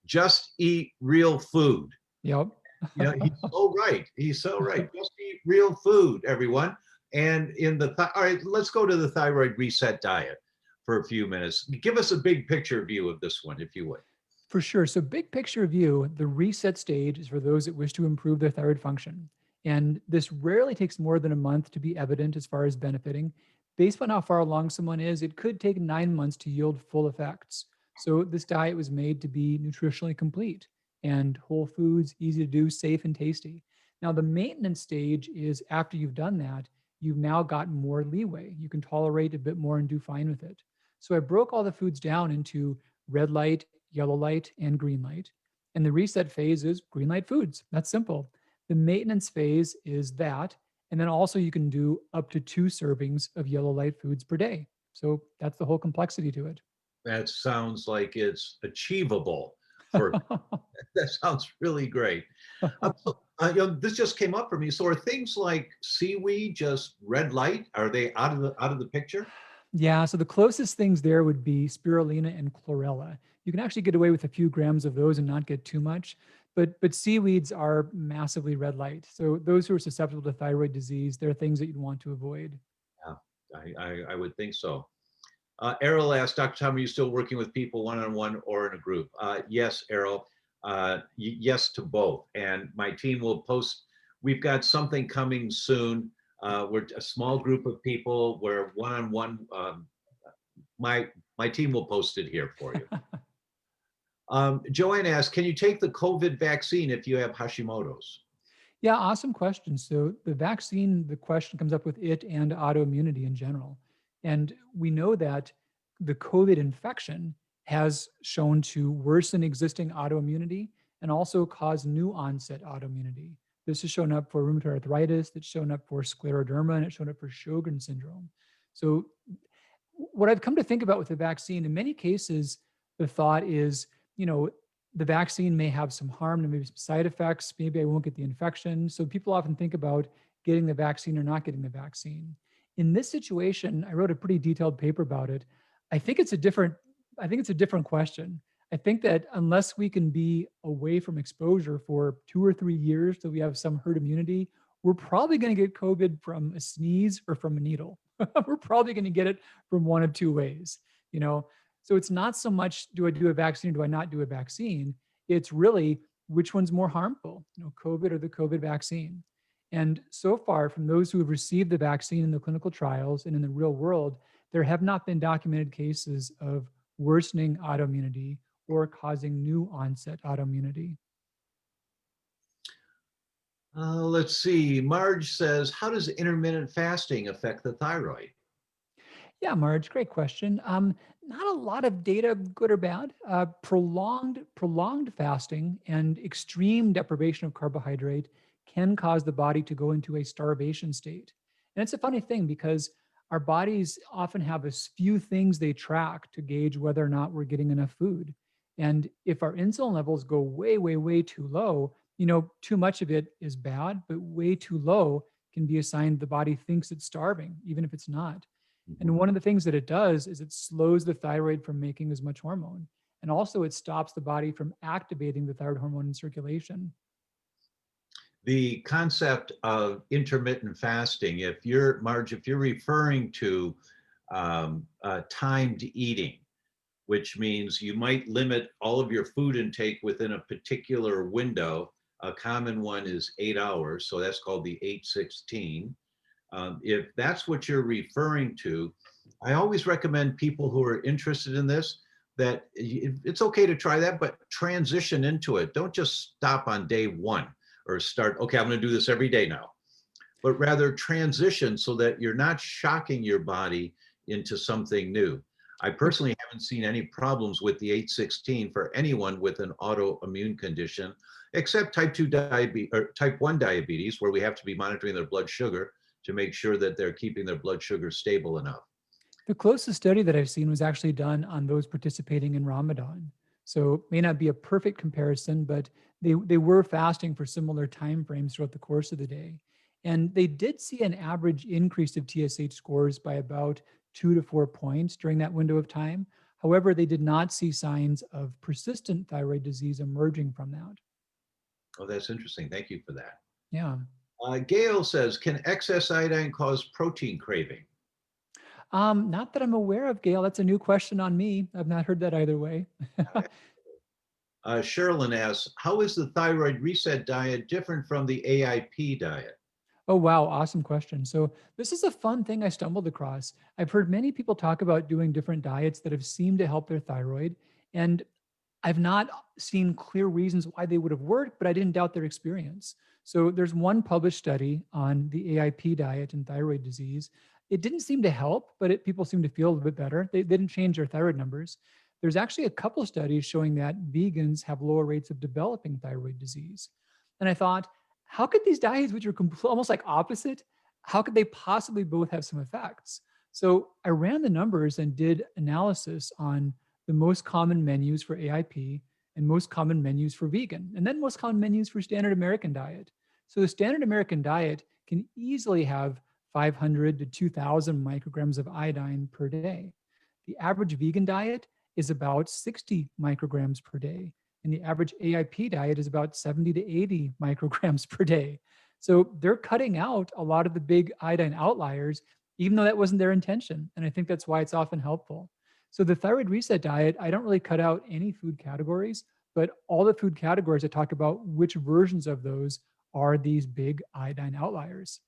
just eat real food. Yep. You know, he's so right. He's so right. Just eat real food, everyone. And all right, let's go to the thyroid reset diet for a few minutes. Give us a big picture view of this one, if you would. For sure. So, big picture view, the reset stage is for those that wish to improve their thyroid function. And this rarely takes more than a month to be evident as far as benefiting. Based on how far along someone is, it could take 9 months to yield full effects. So, this diet was made to be nutritionally complete and whole foods, easy to do, safe, and tasty. Now, the maintenance stage is after you've done that, you've now got more leeway. You can tolerate a bit more and do fine with it. So, I broke all the foods down into red light, yellow light, and green light. And the reset phase is green light foods. That's simple. The maintenance phase is that. And then also you can do up to 2 servings of yellow light foods per day. So that's the whole complexity to it. That sounds like it's achievable for that sounds really great. This just came up for me. So are things like seaweed just red light? Are they out of the picture? Yeah, so the closest things there would be spirulina and chlorella. You can actually get away with a few grams of those and not get too much. But seaweeds are massively red light. So those who are susceptible to thyroid disease, they're things that you'd want to avoid. Yeah, I would think so. Errol asked, Dr. Tom, are you still working with people one-on-one or in a group? Yes, Errol. Yes to both. And my team will post, we've got something coming soon. We're a small group of people where one-on-one, my team will post it here for you. Joanne asked, can you take the COVID vaccine if you have Hashimoto's? Yeah, awesome question. So the vaccine, the question comes up with it and autoimmunity in general. And we know that the COVID infection has shown to worsen existing autoimmunity and also cause new onset autoimmunity. This has shown up for rheumatoid arthritis, it's shown up for scleroderma, and it's shown up for Sjogren's syndrome. So what I've come to think about with the vaccine, in many cases, the thought is, you know, the vaccine may have some harm and maybe some side effects. Maybe I won't get the infection. So people often think about getting the vaccine or not getting the vaccine. In this situation, I wrote a pretty detailed paper about it. I think it's a different, I think it's a different question. I think that unless we can be away from exposure for 2 or 3 years till we have some herd immunity, we're probably going to get COVID from a sneeze or from a needle. We're probably going to get it from one of two ways, you know. So it's not so much do I do a vaccine or do I not do a vaccine? It's really which one's more harmful, you know, COVID or the COVID vaccine. And so far, from those who have received the vaccine in the clinical trials and in the real world, there have not been documented cases of worsening autoimmunity or causing new onset autoimmunity. Let's see. Marge says, how does intermittent fasting affect the thyroid? Yeah, Marge, great question. Not a lot of data, good or bad. Prolonged fasting and extreme deprivation of carbohydrate can cause the body to go into a starvation state. And it's a funny thing because our bodies often have few things they track to gauge whether or not we're getting enough food. And if our insulin levels go way, way, way too low, you know, too much of it is bad, but way too low can be a sign the body thinks it's starving, even if it's not. Mhm. And one of the things that it does is it slows the thyroid from making as much hormone. And also, it stops the body from activating the thyroid hormone in circulation. The concept of intermittent fasting, if you're, Marge, if you're referring to timed eating, which means you might limit all of your food intake within a particular window. A common one is 8 hours, so that's called the 8-16. If that's what you're referring to, I always recommend people who are interested in this that it's okay to try that, but transition into it. Don't just stop on day one or start, okay, I'm going to do this every day now, but rather transition so that you're not shocking your body into something new. I personally haven't seen any problems with the 8-16 for anyone with an autoimmune condition, except type 2 diabetes or type 1 diabetes, where we have to be monitoring their blood sugar to make sure that they're keeping their blood sugar stable enough. The closest study that I've seen was actually done on those participating in Ramadan. So it may not be a perfect comparison, but they were fasting for similar time frames throughout the course of the day. And they did see an average increase of TSH scores by about 2 to 4 points during that window of time. However, they did not see signs of persistent thyroid disease emerging from that. Oh, that's interesting. Thank you for that. Yeah. Gail says, can excess iodine cause protein craving? Not that I'm aware of, Gail. That's a new question on me. I've not heard that either way. Sherilyn asks, how is the thyroid reset diet different from the AIP diet? Oh, wow. Awesome question. So, this is a fun thing I stumbled across. I've heard many people talk about doing different diets that have seemed to help their thyroid. And I've not seen clear reasons why they would have worked, but I didn't doubt their experience. So, there's one published study on the AIP diet and thyroid disease. It didn't seem to help, but people seem to feel a little bit better. They didn't change their thyroid numbers. There's actually a couple studies showing that vegans have lower rates of developing thyroid disease. And I thought, how could these diets, which are almost like opposite, how could they possibly both have some effects? So I ran the numbers and did analysis on the most common menus for AIP and most common menus for vegan, and then most common menus for standard American diet. So the standard American diet can easily have 500 to 2,000 micrograms of iodine per day. The average vegan diet is about 60 micrograms per day, and the average AIP diet is about 70 to 80 micrograms per day. So they're cutting out a lot of the big iodine outliers, even though that wasn't their intention. And I think that's why it's often helpful. So the thyroid reset diet, I don't really cut out any food categories, but all the food categories I talk about which versions of those are these big iodine outliers.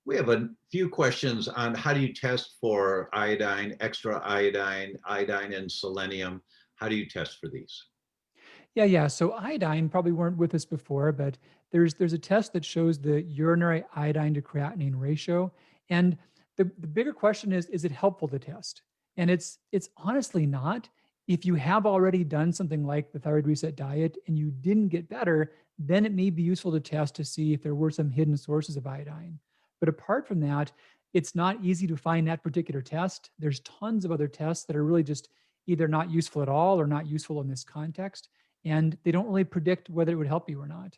We have a few questions on how do you test for iodine, extra iodine, iodine and selenium. How do you test for these? Yeah. So iodine probably weren't with us before, but there's a test that shows the urinary iodine to creatinine ratio. And the bigger question is it helpful to test? And it's honestly not. If you have already done something like the thyroid reset diet and you didn't get better, then it may be useful to test to see if there were some hidden sources of iodine. But apart from that, it's not easy to find that particular test. There's tons of other tests that are really just either not useful at all or not useful in this context. And they don't really predict whether it would help you or not.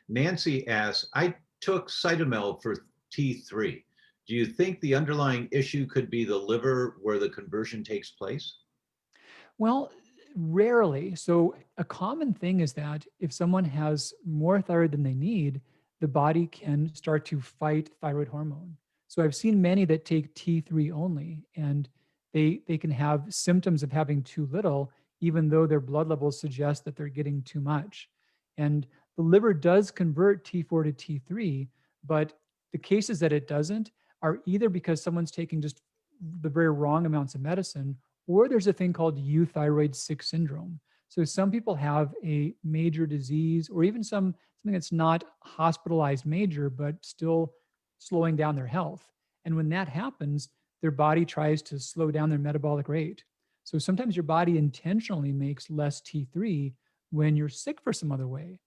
Nancy asks, I took Cytomel for T3. Do you think the underlying issue could be the liver where the conversion takes place? Well, rarely. So, a common thing is that if someone has more thyroid than they need, the body can start to fight thyroid hormone. So, I've seen many that take T3 only, and they can have symptoms of having too little, even though their blood levels suggest that they're getting too much. And the liver does convert T4 to T3, but the cases that it doesn't are either because someone's taking just the very wrong amounts of medicine, or there's a thing called Euthyroid Six Syndrome. So some people have a major disease, or even something that's not hospitalized major, but still slowing down their health. And when that happens, their body tries to slow down their metabolic rate. So sometimes your body intentionally makes less T3 when you're sick for some other way.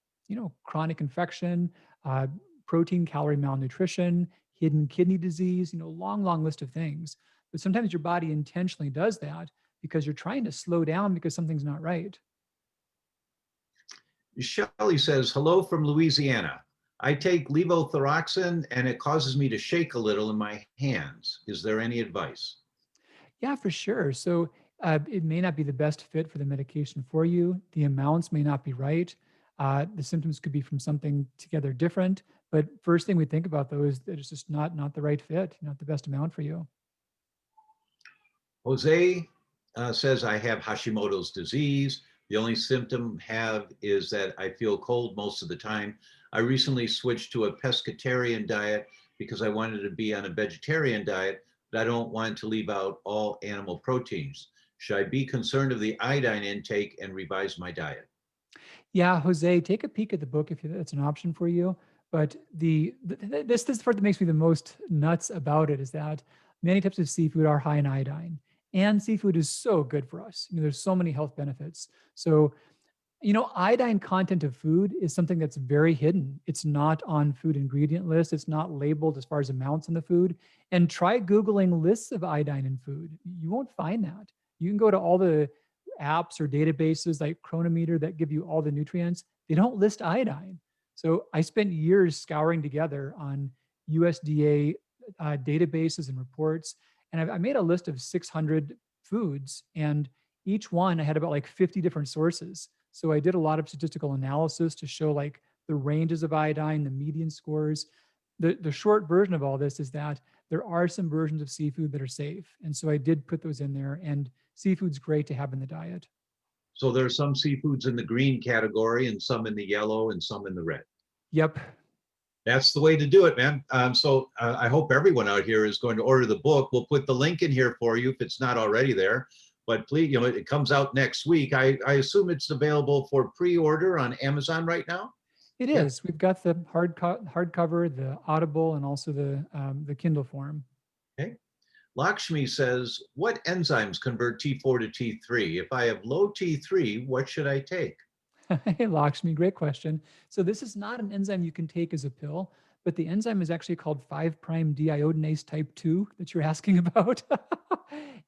Chronic infection, uh, protein calorie malnutrition, hidden kidney disease, long, long list of things. But sometimes your body intentionally does that because you're trying to slow down because something's not right. Shelley says, hello from Louisiana. I take levothyroxine and it causes me to shake a little in my hands. Is there any advice? Yeah, for sure. So it may not be the best fit for the medication for you. The amounts may not be right. The symptoms could be from something together different. But first thing we think about though is that it's just not the right fit, not the best amount for you. Jose says, I have Hashimoto's disease. The only symptom have is that I feel cold most of the time. I recently switched to a pescatarian diet because I wanted to be on a vegetarian diet, but I don't want to leave out all animal proteins. Should I be concerned of the iodine intake and revise my diet? Yeah, Jose, take a peek at the book if it's an option for you. But this part that makes me the most nuts about it is that many types of seafood are high in iodine, and seafood is so good for us. There's so many health benefits. So, iodine content of food is something that's very hidden. It's not on food ingredient lists. It's not labeled as far as amounts in the food. And try Googling lists of iodine in food. You won't find that. You can go to all the apps or databases like Chronometer that give you all the nutrients. They don't list iodine. So I spent years scouring together on USDA databases and reports. And I made a list of 600 foods. And each one I had about like 50 different sources. So I did a lot of statistical analysis to show like the ranges of iodine, the median scores. The short version of all this is that there are some versions of seafood that are safe. And so I did put those in there, and seafood's great to have in the diet. So there are some seafoods in the green category and some in the yellow and some in the red. Yep. That's the way to do it, man. I hope everyone out here is going to order the book. We'll put the link in here for you if it's not already there. But please, it comes out next week. I assume it's available for pre-order on Amazon right now. It Yeah. is. We've got the hardcover, the Audible, and also the Kindle form. Okay. Lakshmi says, what enzymes convert T4 to T3? If I have low T3, what should I take? Hey, Lakshmi, great question. So this is not an enzyme you can take as a pill, but the enzyme is actually called 5' deiodinase type 2 that you're asking about.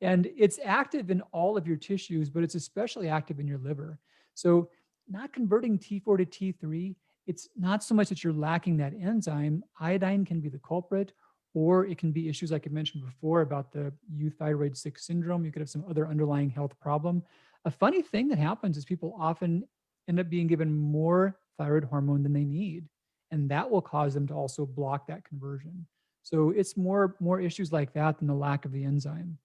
And it's active in all of your tissues, but it's especially active in your liver. So not converting T4 to T3, it's not so much that you're lacking that enzyme. Iodine can be the culprit, or it can be issues like I mentioned before about the Euthyroid Six Syndrome. You could have some other underlying health problem. A funny thing that happens is people often end up being given more thyroid hormone than they need, and that will cause them to also block that conversion. So it's more issues like that than the lack of the enzyme.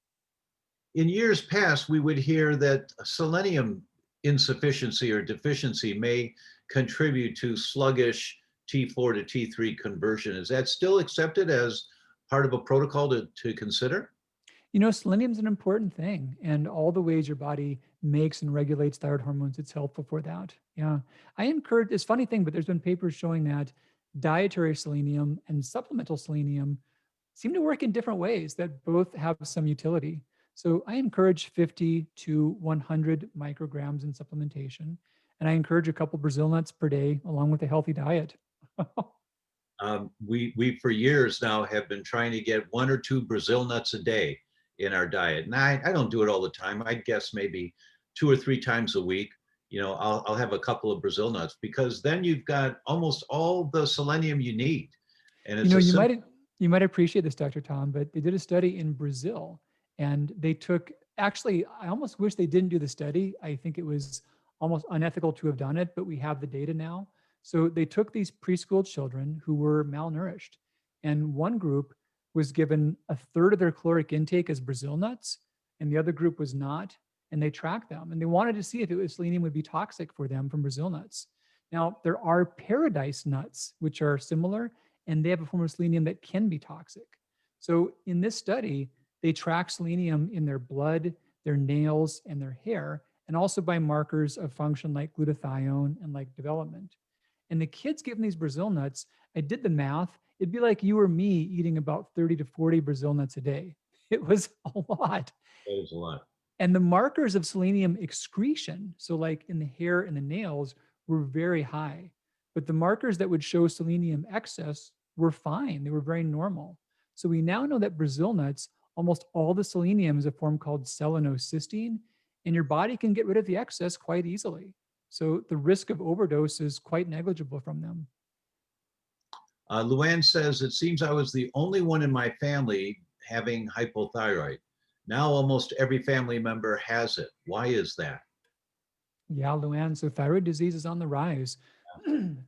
In years past, we would hear that selenium insufficiency or deficiency may contribute to sluggish T4 to T3 conversion. Is that still accepted as part of a protocol to consider? Selenium is an important thing, and all the ways your body makes and regulates thyroid hormones, it's helpful for that. Yeah. I encourage, it's a funny thing, but there's been papers showing that dietary selenium and supplemental selenium seem to work in different ways that both have some utility. So I encourage 50 to 100 micrograms in supplementation, and I encourage a couple Brazil nuts per day along with a healthy diet. We for years now have been trying to get 1 or 2 Brazil nuts a day in our diet. And I don't do it all the time. I'd guess maybe 2 or 3 times a week. I'll have a couple of Brazil nuts because then you've got almost all the selenium you need. And You it's know, a you simple. might you might appreciate this, Dr. Tom, but they did a study in Brazil, and they took actually, I almost wish they didn't do the study. I think it was almost unethical to have done it, but we have the data now. So they took these preschool children who were malnourished, and one group was given a third of their caloric intake as Brazil nuts, and the other group was not. And they tracked them, and they wanted to see if it was selenium would be toxic for them from Brazil nuts. Now, there are paradise nuts, which are similar, and they have a form of selenium that can be toxic. So in this study, they track selenium in their blood, their nails, and their hair, and also by markers of function like glutathione and like development. And the kids given these Brazil nuts, I did the math, it'd be like you or me eating about 30 to 40 Brazil nuts a day. It was a lot. That is a lot. And the markers of selenium excretion, so like in the hair and the nails, were very high. But the markers that would show selenium excess were fine. They were very normal. So we now know that Brazil nuts, almost all the selenium is a form called selenocysteine, and your body can get rid of the excess quite easily. So the risk of overdose is quite negligible from them. Luann says, it seems I was the only one in my family having hypothyroid. Now almost every family member has it. Why is that? Yeah, Luann. So thyroid disease is on the rise.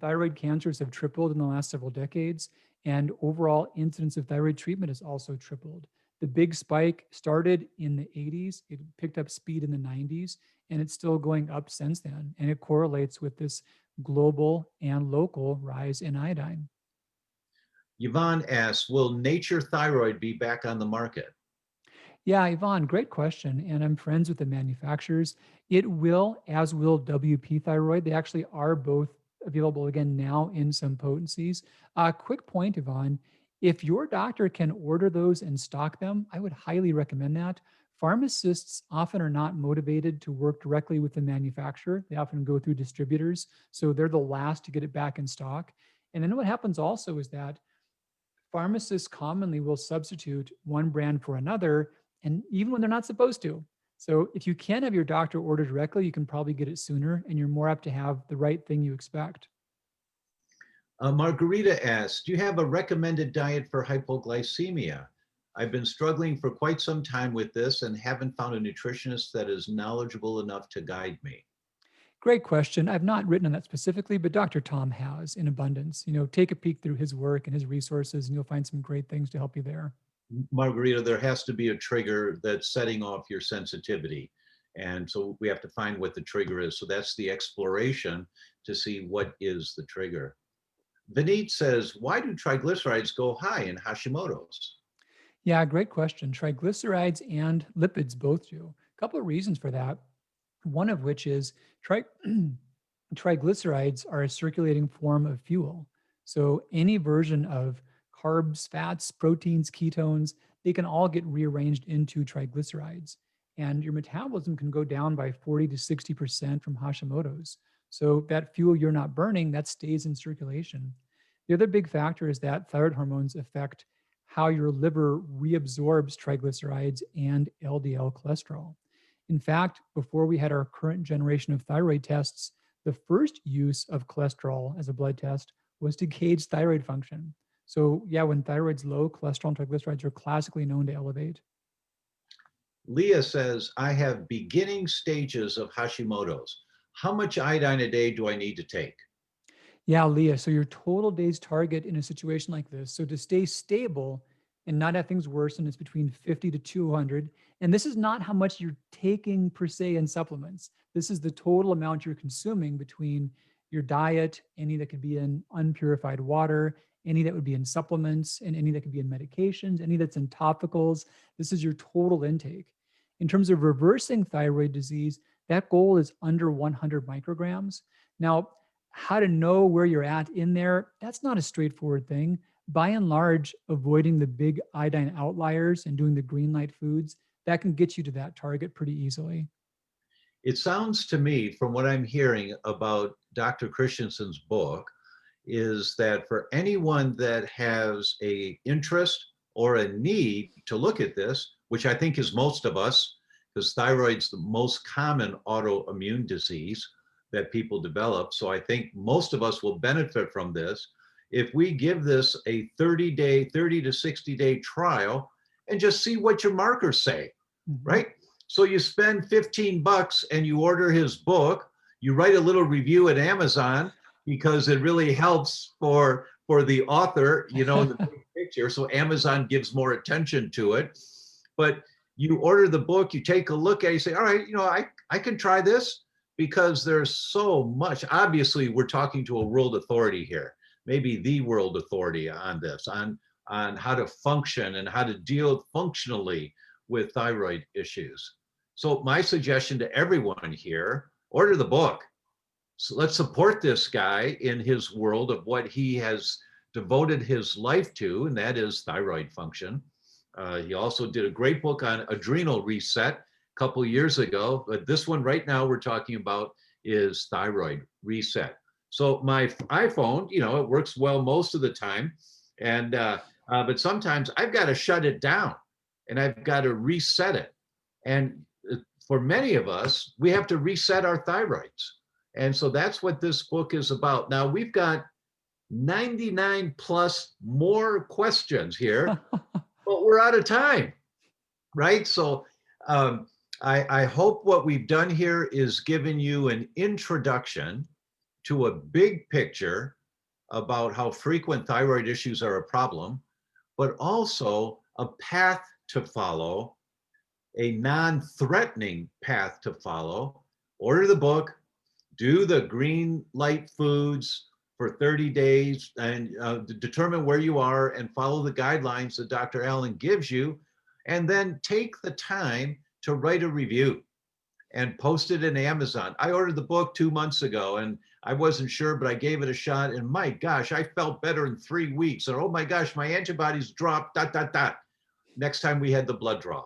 Thyroid cancers have tripled in the last several decades, and overall incidence of thyroid treatment has also tripled. The big spike started in the 80s, it picked up speed in the 90s, and it's still going up since then. And it correlates with this global and local rise in iodine. Yvonne asks, will Nature Thyroid be back on the market? Yeah, Yvonne, great question. And I'm friends with the manufacturers. It will, as will WP thyroid. They actually are both available again now in some potencies. Quick point, Yvonne. If your doctor can order those and stock them, I would highly recommend that. Pharmacists often are not motivated to work directly with the manufacturer. They often go through distributors. So they're the last to get it back in stock. And then what happens also is that pharmacists commonly will substitute one brand for another, and even when they're not supposed to. So if you can have your doctor order directly, you can probably get it sooner, and you're more apt to have the right thing you expect. Margarita asks, do you have a recommended diet for hypoglycemia? I've been struggling for quite some time with this and haven't found a nutritionist that is knowledgeable enough to guide me. Great question. I've not written on that specifically, but Dr. Tom has in abundance. You know, take a peek through his work and his resources, and you'll find some great things to help you there. Margarita, there has to be a trigger that's setting off your sensitivity. And so we have to find what the trigger is. So that's the exploration to see what is the trigger. Vineet says, why do triglycerides go high in Hashimoto's? Yeah, great question. Triglycerides and lipids both do. A couple of reasons for that. One of which is triglycerides are a circulating form of fuel. So any version of carbs, fats, proteins, ketones, they can all get rearranged into triglycerides. And your metabolism can go down by 40 to 60% from Hashimoto's. So that fuel you're not burning, that stays in circulation. The other big factor is that thyroid hormones affect how your liver reabsorbs triglycerides and LDL cholesterol. In fact, before we had our current generation of thyroid tests, the first use of cholesterol as a blood test was to gauge thyroid function. So, yeah, when thyroid's low, cholesterol and triglycerides are classically known to elevate. Leah says, I have beginning stages of Hashimoto's. How much iodine a day do I need to take? Yeah, Leah. So your total days target in a situation like this. So to stay stable and not have things worsen, it's between 50 to 200. And this is not how much you're taking per se in supplements. This is the total amount you're consuming between your diet, any that could be in unpurified water, any that would be in supplements, and any that could be in medications, any that's in topicals. This is your total intake. In terms of reversing thyroid disease, that goal is under 100 micrograms. Now, how to know where you're at in there, that's not a straightforward thing. By and large, avoiding the big iodine outliers and doing the green light foods, that can get you to that target pretty easily. It sounds to me, from what I'm hearing about Dr. Christianson's book, is that for anyone that has a interest or a need to look at this, which I think is most of us, because thyroid's the most common autoimmune disease that people develop. So I think most of us will benefit from this if we give this a 30 to 60-day trial and just see what your markers say, right? So you spend 15 bucks and you order his book, you write a little review at Amazon because it really helps for the author, you know, the big picture. So Amazon gives more attention to it. But you order the book, you take a look at it, you say, all right, you know, I can try this, because there's so much. Obviously, we're talking to a world authority here, maybe the world authority on this, on how to function and how to deal functionally with thyroid issues. So my suggestion to everyone here, order the book. So let's support this guy in his world of what he has devoted his life to, and that is thyroid function. He also did a great book on adrenal reset a couple years ago, but this one right now we're talking about is thyroid reset. So my iPhone, you know, it works well most of the time, and but sometimes I've got to shut it down and I've got to reset it. And for many of us, we have to reset our thyroids. And so that's what this book is about. Now we've got 99 plus more questions here, but we're out of time, right? So I hope what we've done here is given you an introduction to a big picture about how frequent thyroid issues are a problem, but also a path to follow, a non-threatening path to follow. Order the book, do the green light foods for 30 days and determine where you are and follow the guidelines that Dr. Allen gives you, and then take the time to write a review and post it in Amazon. I ordered the book 2 months ago and I wasn't sure, but I gave it a shot, and my gosh, I felt better in 3 weeks. And oh my gosh, my antibodies dropped, ... next time we had the blood draw.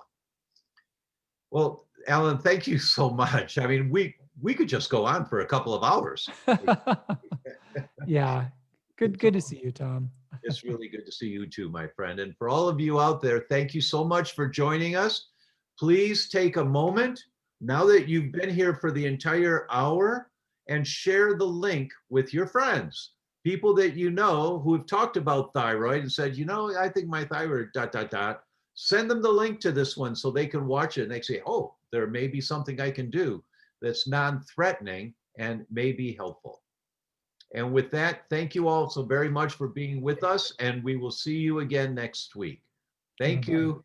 Well, Alan, thank you so much. I mean, we could just go on for a couple of hours. Yeah. Good to see you, Tom. It's really good to see you too, my friend. And for all of you out there, thank you so much for joining us. Please take a moment now that you've been here for the entire hour and share the link with your friends, people that you know who have talked about thyroid and said, you know, I think my thyroid ... Send them the link to this one so they can watch it and they say, oh, there may be something I can do that's non-threatening and may be helpful. And with that, thank you all so very much for being with us, and we will see you again next week. Thank you.